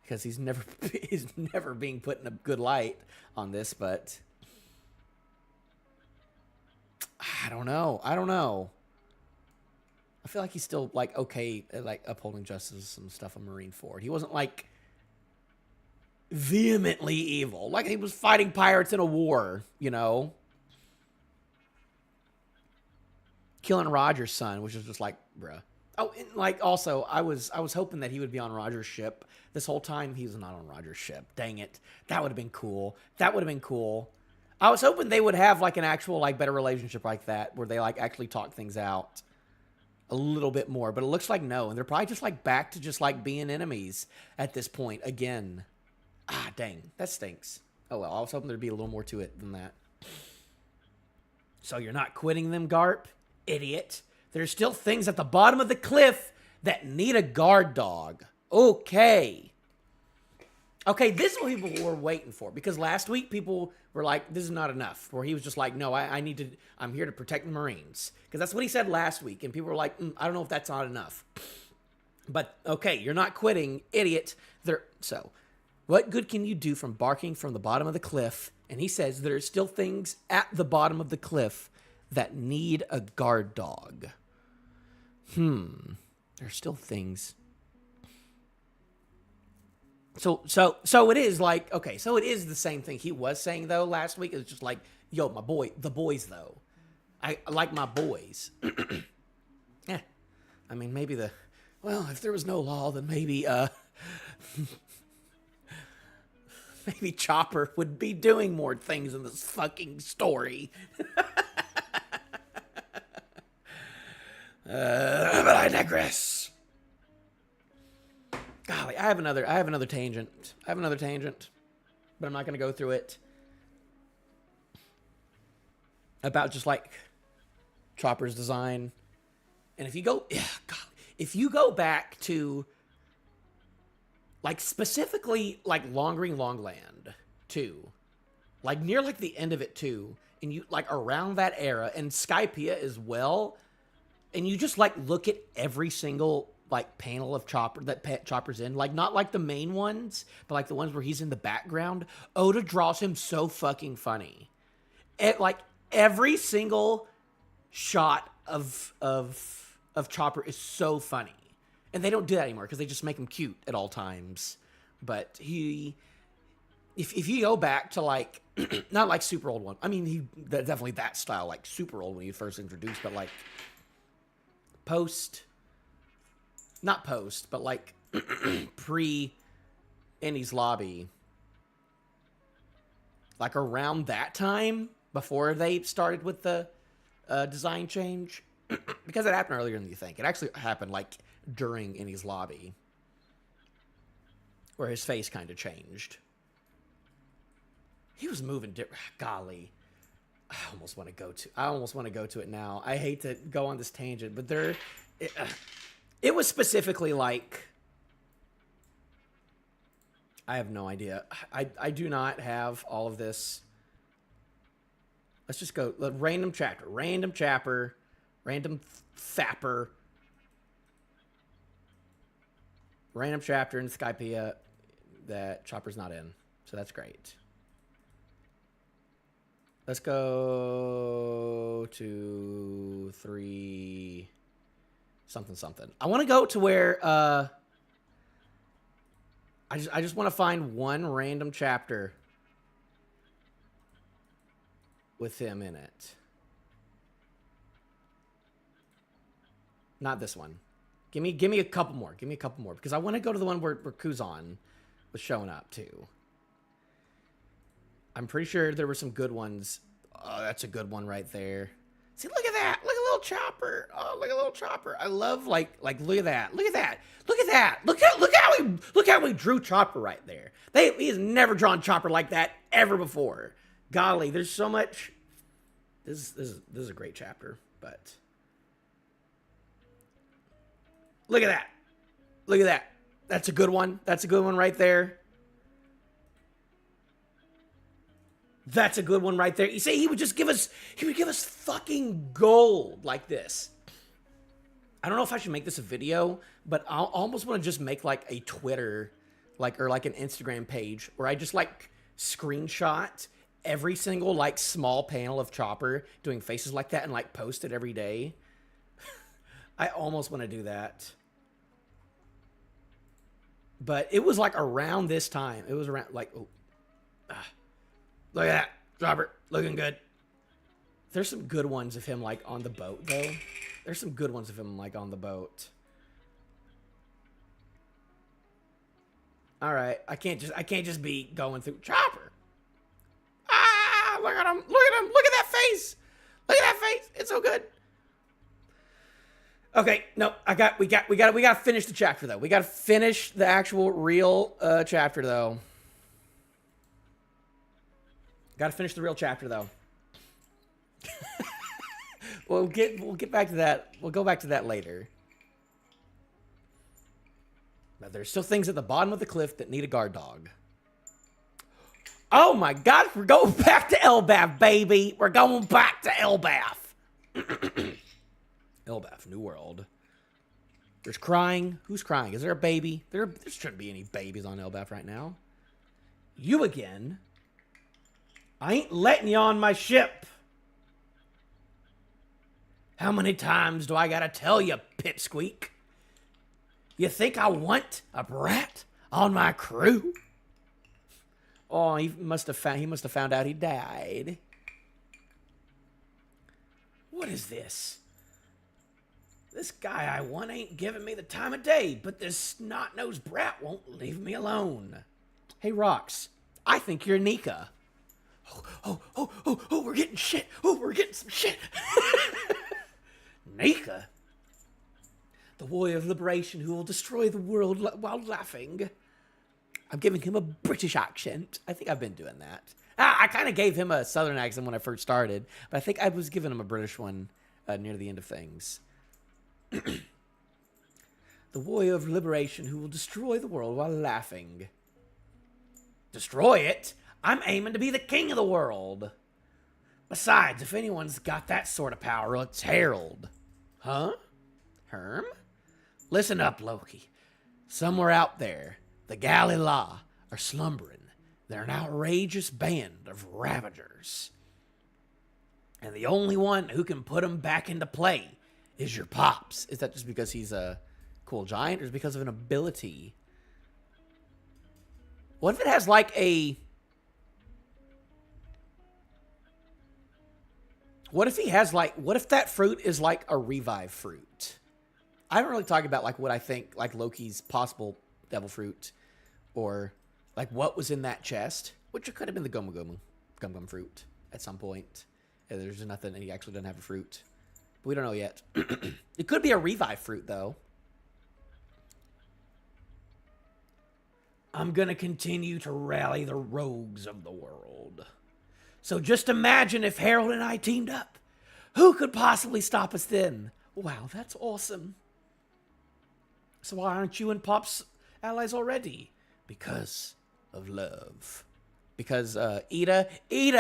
because he's never being put in a good light on this, but I don't know. I feel like he's still, like, okay at, like, upholding justice and stuff on Marineford. He wasn't, like, vehemently evil. Like, he was fighting pirates in a war, you know? Killing Roger's son, which is just like, bruh. Oh, and, like, also, I was hoping that he would be on Roger's ship. This whole time, he was not on Roger's ship. Dang it. That would have been cool. I was hoping they would have, like, an actual, like, better relationship like that, where they, like, actually talk things out a little bit more, but it looks like no, and they're probably just like back to just like being enemies at this point again. Ah, dang, that stinks. Oh well, I was hoping there'd be a little more to it than that. So you're not quitting them, Garp? Idiot. There's still things at the bottom of the cliff that need a guard dog. Okay. Okay, this is what people were waiting for, because last week people were like, this is not enough, where he was just like, no, I'm here to protect the Marines, because that's what he said last week, and people were like, I don't know if that's not enough. But, okay, you're not quitting, idiot. So, what good can you do from barking from the bottom of the cliff? And he says there are still things at the bottom of the cliff that need a guard dog. There's still things. So it is like, okay, so it is the same thing he was saying, though, last week. It was just like, yo, the boys, though. I like my boys. Yeah. I mean, maybe if there was no law, then maybe, maybe Chopper would be doing more things in this fucking story. But I digress. Golly, I have another tangent. But I'm not going to go through it. About just like Chopper's design. And if you go back to like specifically like Long Green Longland 2, like near like the end of it too, and you like around that era, and Skypiea as well, and you just like look at every single like panel of Chopper that Chopper's in, like not like the main ones, but like the ones where he's in the background. Oda draws him so fucking funny. Like every single shot of Chopper is so funny, and they don't do that anymore because they just make him cute at all times. But if you go back to like not like super old one, I mean definitely that style, like super old when he first introduced, but like not post, but like pre Ennie's Lobby, like around that time before they started with the design change, because it happened earlier than you think. It actually happened like during Ennie's Lobby, where his face kind of changed. He was moving different. Golly, I almost want to go to it now. I hate to go on this tangent, but it was specifically like, I have no idea. I do not have all of this. Let's just go random chapter, random fapper random chapter in Skypiea that Chopper's not in. So that's great. Let's go to 3 something. I want to go to where I just want to find one random chapter with him in it. Not this one. Give me a couple more. Give me a couple more because I want to go to the one where Kuzan was showing up too. I'm pretty sure there were some good ones. Oh, that's a good one right there. See, look at that. Look at a little Chopper. Oh, look at a little Chopper. I love like look at that. Look at that. Look at that. Look how we drew Chopper right there. He has never drawn Chopper like that ever before. Golly, there's so much. This is a great chapter, but look at that. Look at that. That's a good one. That's a good one right there. That's a good one right there. You see, he would give us fucking gold like this. I don't know if I should make this a video, but I almost want to just make like a Twitter, or like an Instagram page where I just like screenshot every single like small panel of Chopper doing faces like that and like post it every day. I almost want to do that. But it was like around this time. It was around like, look at that, Chopper, looking good. There's some good ones of him like on the boat though. There's some good ones of him like on the boat. All right, I can't just be going through Chopper. Ah, look at him, look at him, look at that face. Look at that face. It's so good. Okay, no, we got to finish the chapter though. We got to finish the actual real chapter though. Got to finish the real chapter though. We'll get back to that. We'll go back to that later. But there's still things at the bottom of the cliff that need a guard dog. Oh my God, we're going back to Elbaph, baby. We're going back to Elbaph. Elbaph, New World. There's crying. Who's crying? Is there a baby? There shouldn't be any babies on Elbaph right now. You again? I ain't letting you on my ship. How many times do I gotta tell you, pipsqueak? You think I want a brat on my crew? Oh, he must have found out he died. What is this? This guy I want ain't giving me the time of day, but this snot-nosed brat won't leave me alone. Hey, Rox, I think you're Nika. Oh, we're getting shit. Oh, we're getting some shit. Nika? The warrior of liberation who will destroy the world while laughing. I'm giving him a British accent. I think I've been doing that. I kind of gave him a southern accent when I first started, but I think I was giving him a British one near the end of things. The warrior of liberation who will destroy the world while laughing. Destroy it? I'm aiming to be the king of the world. Besides, if anyone's got that sort of power, it's Harald. Huh? Herm? Listen up, Loki. Somewhere out there, the Galila are slumbering. They're an outrageous band of ravagers. And the only one who can put them back into play is your pops. Is that just because he's a cool giant, or is it because of an ability? What if it has like a... What if he has like... What if that fruit is like a revive fruit? I don't really talk about like what I think like Loki's possible devil fruit, or like what was in that chest, which it could have been the Gum Gum fruit at some point. And there's nothing, and he actually doesn't have a fruit. But we don't know yet. It could be a revive fruit, though. I'm going to continue to rally the rogues of the world. So just imagine if Harald and I teamed up. Who could possibly stop us then? Wow, that's awesome. So why aren't you and Pop's allies already? Because of love. Because Ida is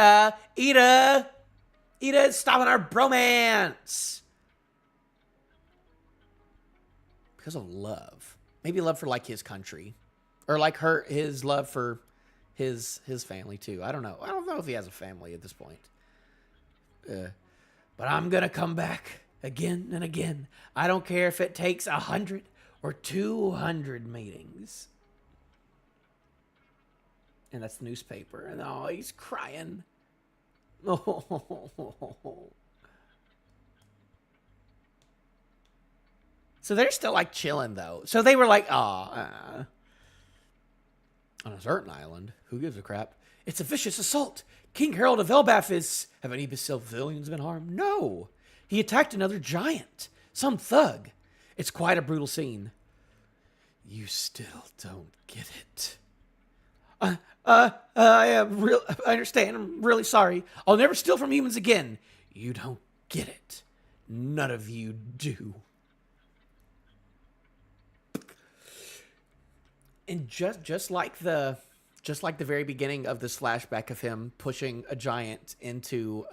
stopping our bromance. Because of love. Maybe love for like his country. Or like his love for his family too. I don't know. I don't know if he has a family at this point. But I'm gonna come back again and again. I don't care if it takes 100 or 200 meetings. And that's the newspaper. And oh, he's crying. Oh. So they're still like chilling though. So they were like, on a certain island, who gives a crap? It's a vicious assault. King Harald of Elbaf is... Have any of his civilians been harmed? No. He attacked another giant. Some thug. It's quite a brutal scene. You still don't get it. I understand. I'm really sorry. I'll never steal from humans again. You don't get it. None of you do. And just like the very beginning of this flashback of him pushing a giant into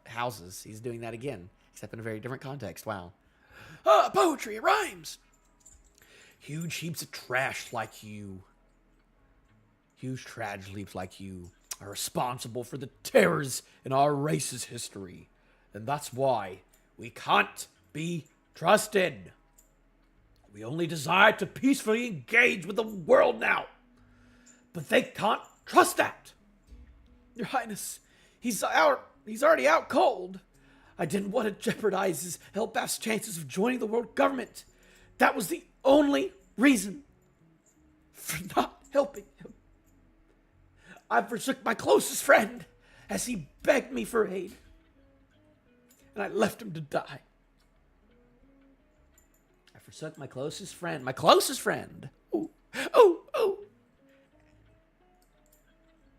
houses, he's doing that again, except in a very different context. Wow. Poetry, it rhymes. Huge heaps of trash like you. Huge tragedies like you are responsible for the terrors in our race's history. And that's why we can't be trusted. We only desire to peacefully engage with the world now. But they can't trust that. Your Highness, he's already out cold. I didn't want to jeopardize his Elbaf's chances of joining the world government. That was the only reason for not helping him. I forsook my closest friend as he begged me for aid. And I left him to die. I forsook my closest friend. My closest friend. Ooh.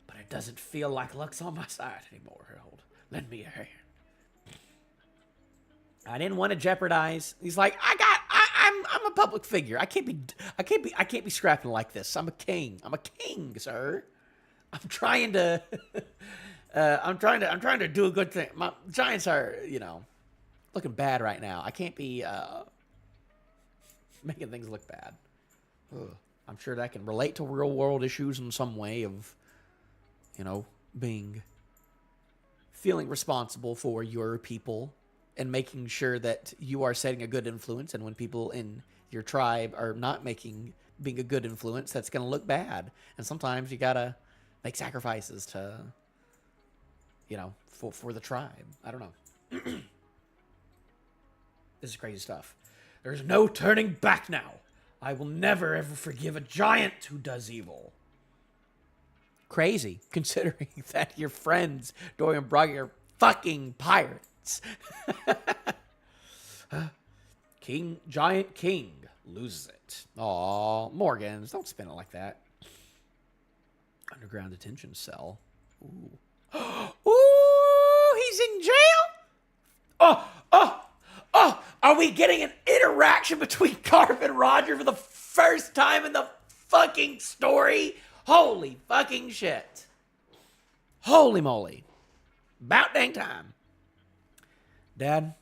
But it doesn't feel like luck's on my side anymore, Harold. Lend me a hand. I didn't want to jeopardize. He's like, I'm a public figure. I can't be scrapping like this. I'm a king, sir. I'm trying to do a good thing. My giants are, looking bad right now. I can't be making things look bad. Ugh. I'm sure that can relate to real world issues in some way of, feeling responsible for your people and making sure that you are setting a good influence. And when people in your tribe are not being a good influence, that's going to look bad. And sometimes you got to make sacrifices to, for the tribe. I don't know. This is crazy stuff. There's no turning back now. I will never, ever forgive a giant who does evil. Crazy, considering that your friends, Dory and Broggy, are fucking pirates. Giant King loses it. Aw, Morgans, don't spin it like that. Underground detention cell. Ooh. Ooh, he's in jail? Are we getting an interaction between GARP and Roger for the first time in the fucking story? Holy fucking shit. Holy moly. About dang time. Dad,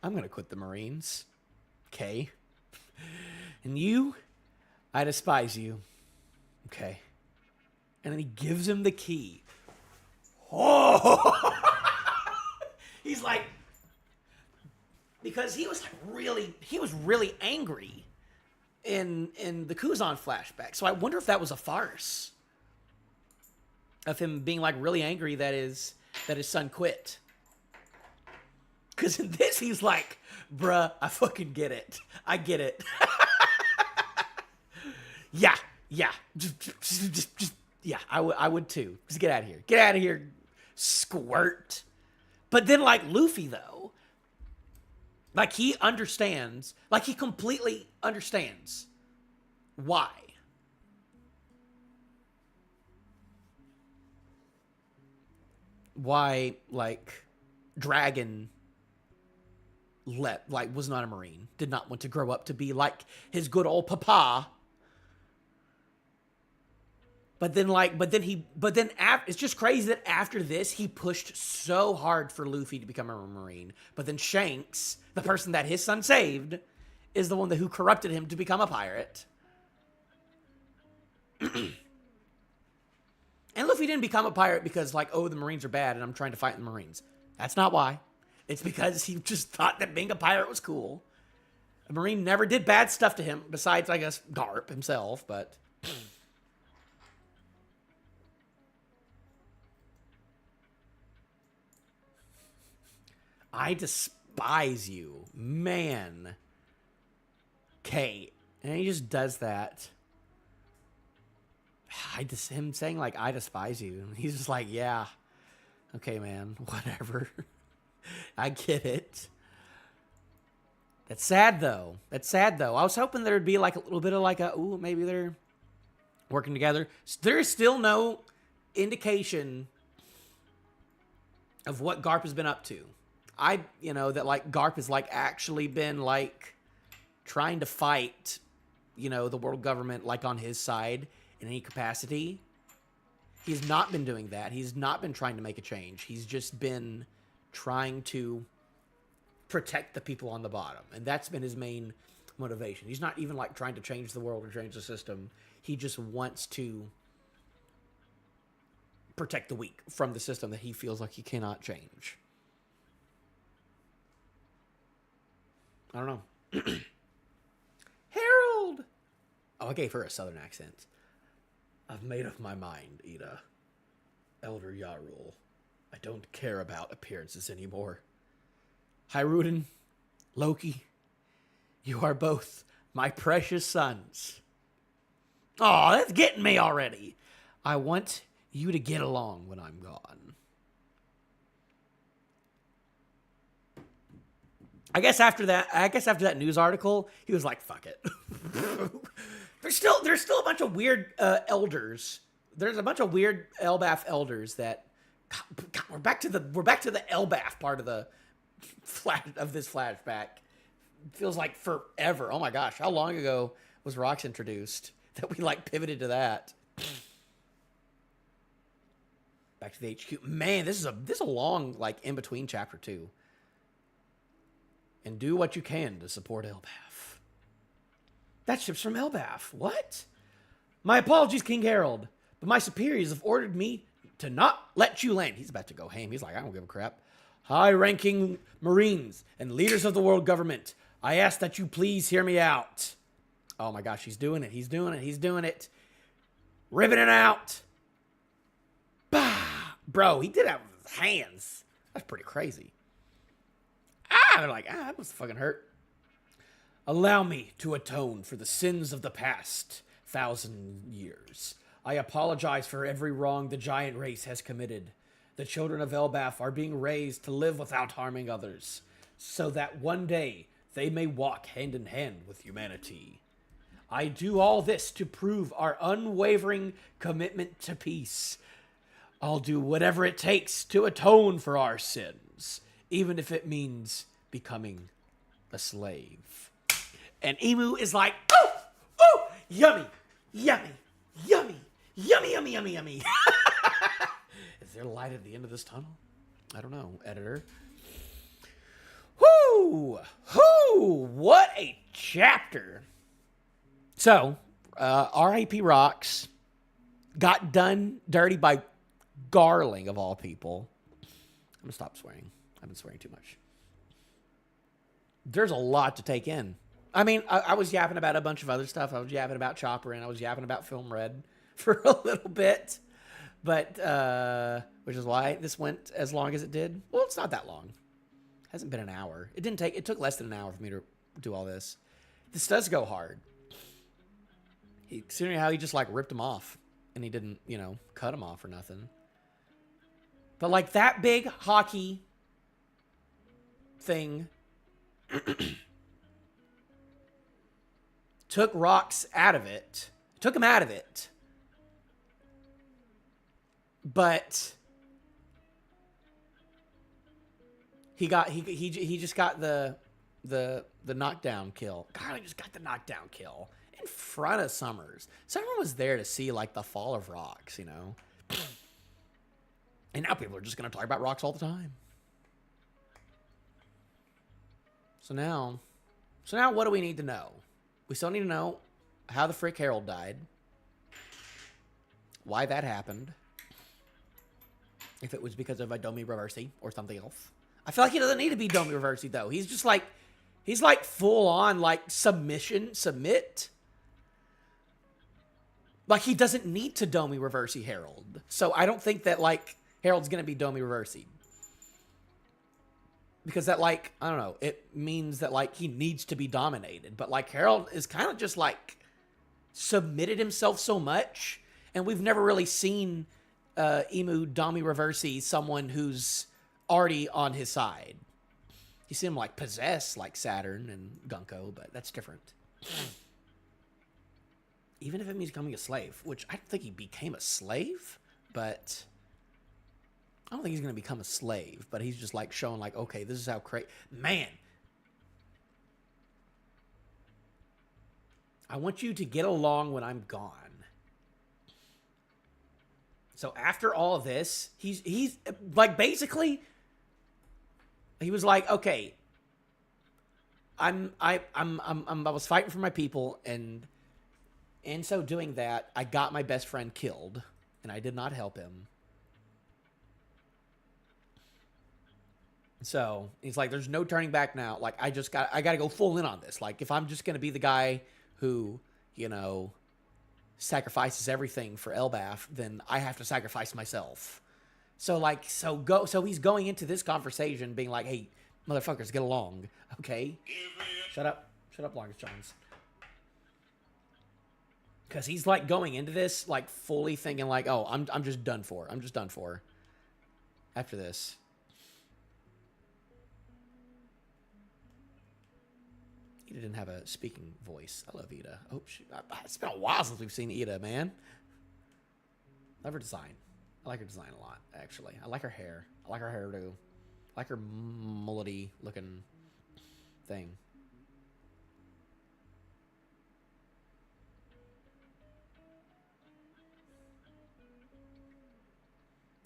I'm going to quit the Marines. Okay. And you, I despise you. Okay. And then he gives him the key. Oh! He's like, because he was really angry in the Kuzan flashback. So I wonder if that was a farce of him being like really angry that his son quit. Because in this, he's like, bruh, I fucking get it. I get it. Yeah. Just yeah, I would too. Just get out of here. Get out of here, squirt. But then like Luffy, though, like he understands, like he completely understands why. why, like, Dragon was not a Marine, did not want to grow up to be like his good old papa. But then, it's just crazy that after this, he pushed so hard for Luffy to become a Marine. But then Shanks, the person that his son saved, is the one who corrupted him to become a pirate. And Luffy didn't become a pirate because, like, oh, the Marines are bad and I'm trying to fight the Marines. That's not why. It's because he just thought that being a pirate was cool. A Marine never did bad stuff to him, besides, I guess, Garp himself, but... I despise you. Man. Kate. And he just does that. Him saying, like, I despise you. He's just like, yeah. Okay, man. Whatever. I get it. That's sad, though. I was hoping there'd be, like, a little bit of, like, ooh, maybe they're working together. There's still no indication of what Garp has been up to. That, like, Garp has, like, actually been, like, trying to fight, the world government, like, on his side in any capacity. He's not been doing that. He's not been trying to make a change. He's just been trying to protect the people on the bottom. And that's been his main motivation. He's not even, like, trying to change the world or change the system. He just wants to protect the weak from the system that he feels like he cannot change. I don't know. Harald! Oh, I gave her a southern accent. I've made up my mind, Ida. Elder Yarul. I don't care about appearances anymore. Hyruden, Loki, you are both my precious sons. Aw, that's getting me already. I want you to get along when I'm gone. I guess after that news article, he was like, "Fuck it." There's still a bunch of weird elders. There's a bunch of weird Elbaph elders that. God, we're back to the Elbaph part of this flashback. It feels like forever. Oh my gosh, how long ago was Rocks introduced that we like pivoted to that? Back to the HQ. Man, this is a long like in between chapter 2. And do what you can to support Elbaph. That ship's from Elbaph. What? My apologies, King Harald, but my superiors have ordered me to not let you land. He's about to go ham. He's like, I don't give a crap. High-ranking Marines and leaders of the world government, I ask that you please hear me out. Oh my gosh, he's doing it. He's doing it. Ribbing it out. Bah! Bro, he did that with his hands. That's pretty crazy. They're like, that must fucking hurt. Allow me to atone for the sins of the past 1,000 years. I apologize for every wrong the giant race has committed. The children of Elbaph are being raised to live without harming others, so that one day they may walk hand in hand with humanity. I do all this to prove our unwavering commitment to peace. I'll do whatever it takes to atone for our sins, even if it means becoming a slave. And Emu is like, oh, yummy. Is there light at the end of this tunnel? I don't know, editor. Whoo, what a chapter. So, R.I.P. Rocks got done dirty by Garling, of all people. I'm gonna stop swearing. I've been swearing too much. There's a lot to take in. I mean, I was yapping about a bunch of other stuff. I was yapping about Chopper, and I was yapping about Film Red for a little bit. But, which is why this went as long as it did. Well, it's not that long. It hasn't been an hour. It took less than an hour for me to do all this. This does go hard. Considering how he just, like, ripped him off. And he didn't, cut him off or nothing. But, like, that big hockey thing took Rocks out of it. Took him out of it. But He just got the knockdown kill. God, he just got the knockdown kill in front of Summers. Someone was there to see like the fall of rocks, you know. And now people are just gonna talk about rocks all the time. So now what do we need to know? We still need to know how the frick Harald died. Why that happened. If it was because of a Domi Reversi or something else. I feel like he doesn't need to be Domi Reversi though. He's just like, he's like full on like submit. Like he doesn't need to Domi Reversi Harald. So I don't think that like Harald's gonna be Domi Reversi. Because that like, I don't know, it means that like he needs to be dominated. But like Harald is kind of just like submitted himself so much. And we've never really seen Emu Domi Reversi someone who's already on his side. You see him like possess like Saturn and Gunko, but that's different. Even if it means becoming a slave, which I don't think he became a slave, but I don't think he's going to become a slave, but he's just like showing like, okay, this is how crazy, man. I want you to get along when I'm gone. So after all of this, he's like basically he was like, okay, I was fighting for my people, and in so doing that, I got my best friend killed, and I did not help him. So he's like, there's no turning back now. Like I got to go full in on this. Like if I'm just gonna be the guy who, you know, sacrifices everything for Elbaf, then I have to sacrifice myself. So like, so he's going into this conversation being like, hey, motherfuckers, get along, okay? Shut up, Longest Johns. Because he's like going into this like fully thinking like, oh, I'm just done for. I'm just done for. After this. Ida didn't have a speaking voice. I love Ida. Oh, it's been a while since we've seen Ida, man. Love her design. I like her design a lot, actually. I like her hair. I like her hairdo. I like her mullety looking thing.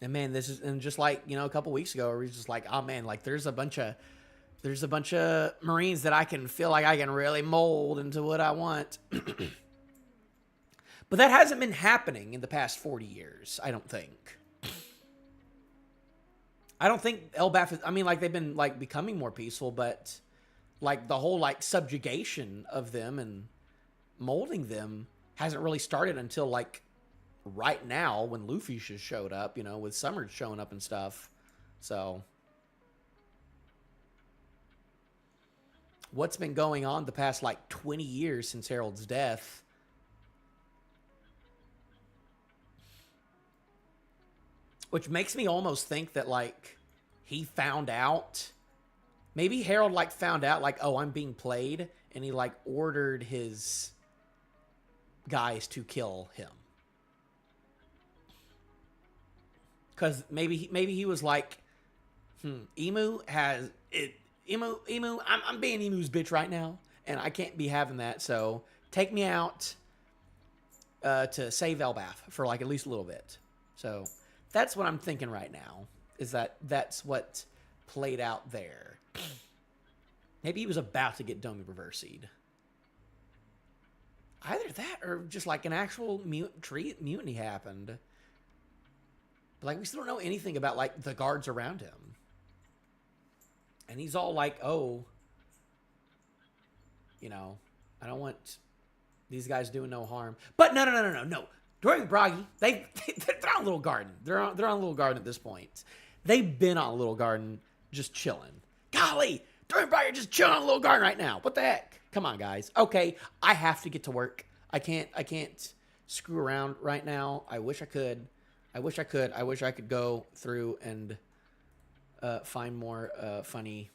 And man, this is, and just like, you know, a couple weeks ago, where he's just like, oh man, like there's a bunch of Marines that I can feel like I can really mold into what I want. But that hasn't been happening in the past 40 years, I don't think. I don't think Elbaf is, I mean, like, they've been, like, becoming more peaceful, but, like, the whole, like, subjugation of them and molding them hasn't really started until, like, right now when Luffy just showed up, you know, with Summers showing up and stuff. So what's been going on the past, like, 20 years since Harald's death? Which makes me almost think that, like, he found out. Maybe Harald, like, found out, like, oh, I'm being played. And he, like, ordered his guys to kill him. Because maybe he was like, Emu has it. Emu, I'm being Emu's bitch right now. And I can't be having that. So take me out to save Elbaf for, like, at least a little bit. So that's what I'm thinking right now, is that that's what played out there. Maybe he was about to get Domi reversied. Either that or just like an actual mutiny happened. But like, we still don't know anything about like the guards around him. And he's all like, oh, you know, I don't want these guys doing no harm. But no. During Bragi, they're on a little garden. They're on a little garden at this point. They've been on a little garden just chilling. Golly, during Bragi, just chilling on a little garden right now. What the heck? Come on, guys. Okay, I have to get to work. I can't screw around right now. I wish I could. I wish I could go through and find more funny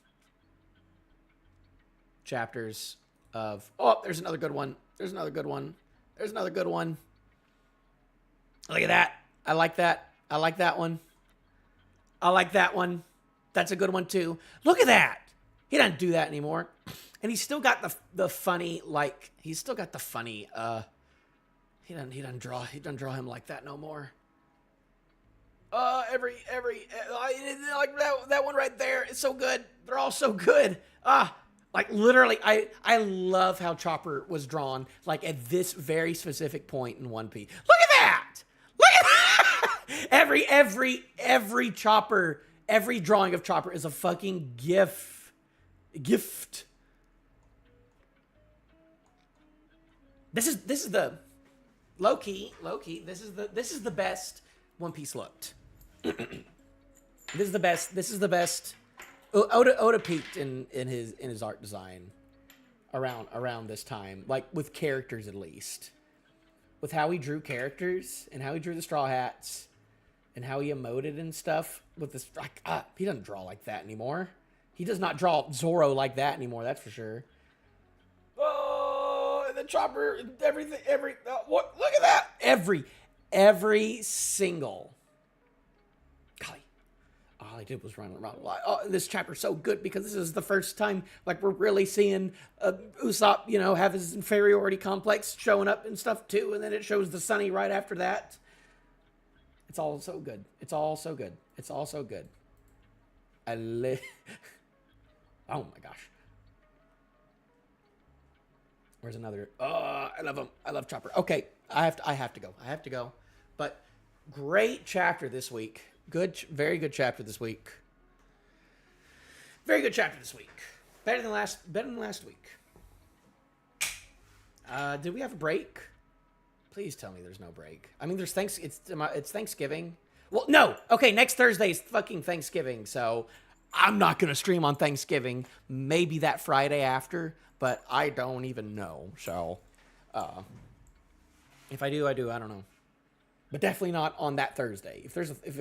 chapters of... Oh, there's another good one. There's another good one. Look at that. I like that. I like that one. That's a good one too. Look at that. He doesn't do that anymore. And he's still got the funny, like, he's still got the funny, he doesn't draw him like that no more. Like that one right there is so good. They're all so good. Like literally, I love how Chopper was drawn, like at this very specific point in One Piece. Look at that! Look at that! Every Chopper, every drawing of Chopper is a fucking gift. This is the Loki. This is the best One Piece looked. This is the best. Oda peaked in his art design around this time, like with characters at least, with how he drew characters and how he drew the Straw Hats and how he emoted and stuff. With this, like, he doesn't draw like that anymore. He does not draw Zoro like that anymore. That's for sure. Oh, and the Chopper, everything, what? Look at that! Every single. All I did was run around. Oh, this chapter's so good because this is the first time, like, we're really seeing Usopp, have his inferiority complex showing up and stuff too, and then it shows the Sunny right after that. It's all so good. It's all so good. It's all so good. Oh my gosh. Where's another? Oh, I love him. I love Chopper. Okay, I have to go. But great chapter this week. Very good chapter this week. Very good chapter this week. Better than last week. Did we have a break? Please tell me there's no break. I mean, it's Thanksgiving. Well, no. Okay, next Thursday is fucking Thanksgiving, so I'm not gonna stream on Thanksgiving. Maybe that Friday after, but I don't even know. So, if I do, I don't know. But definitely not on that Thursday. If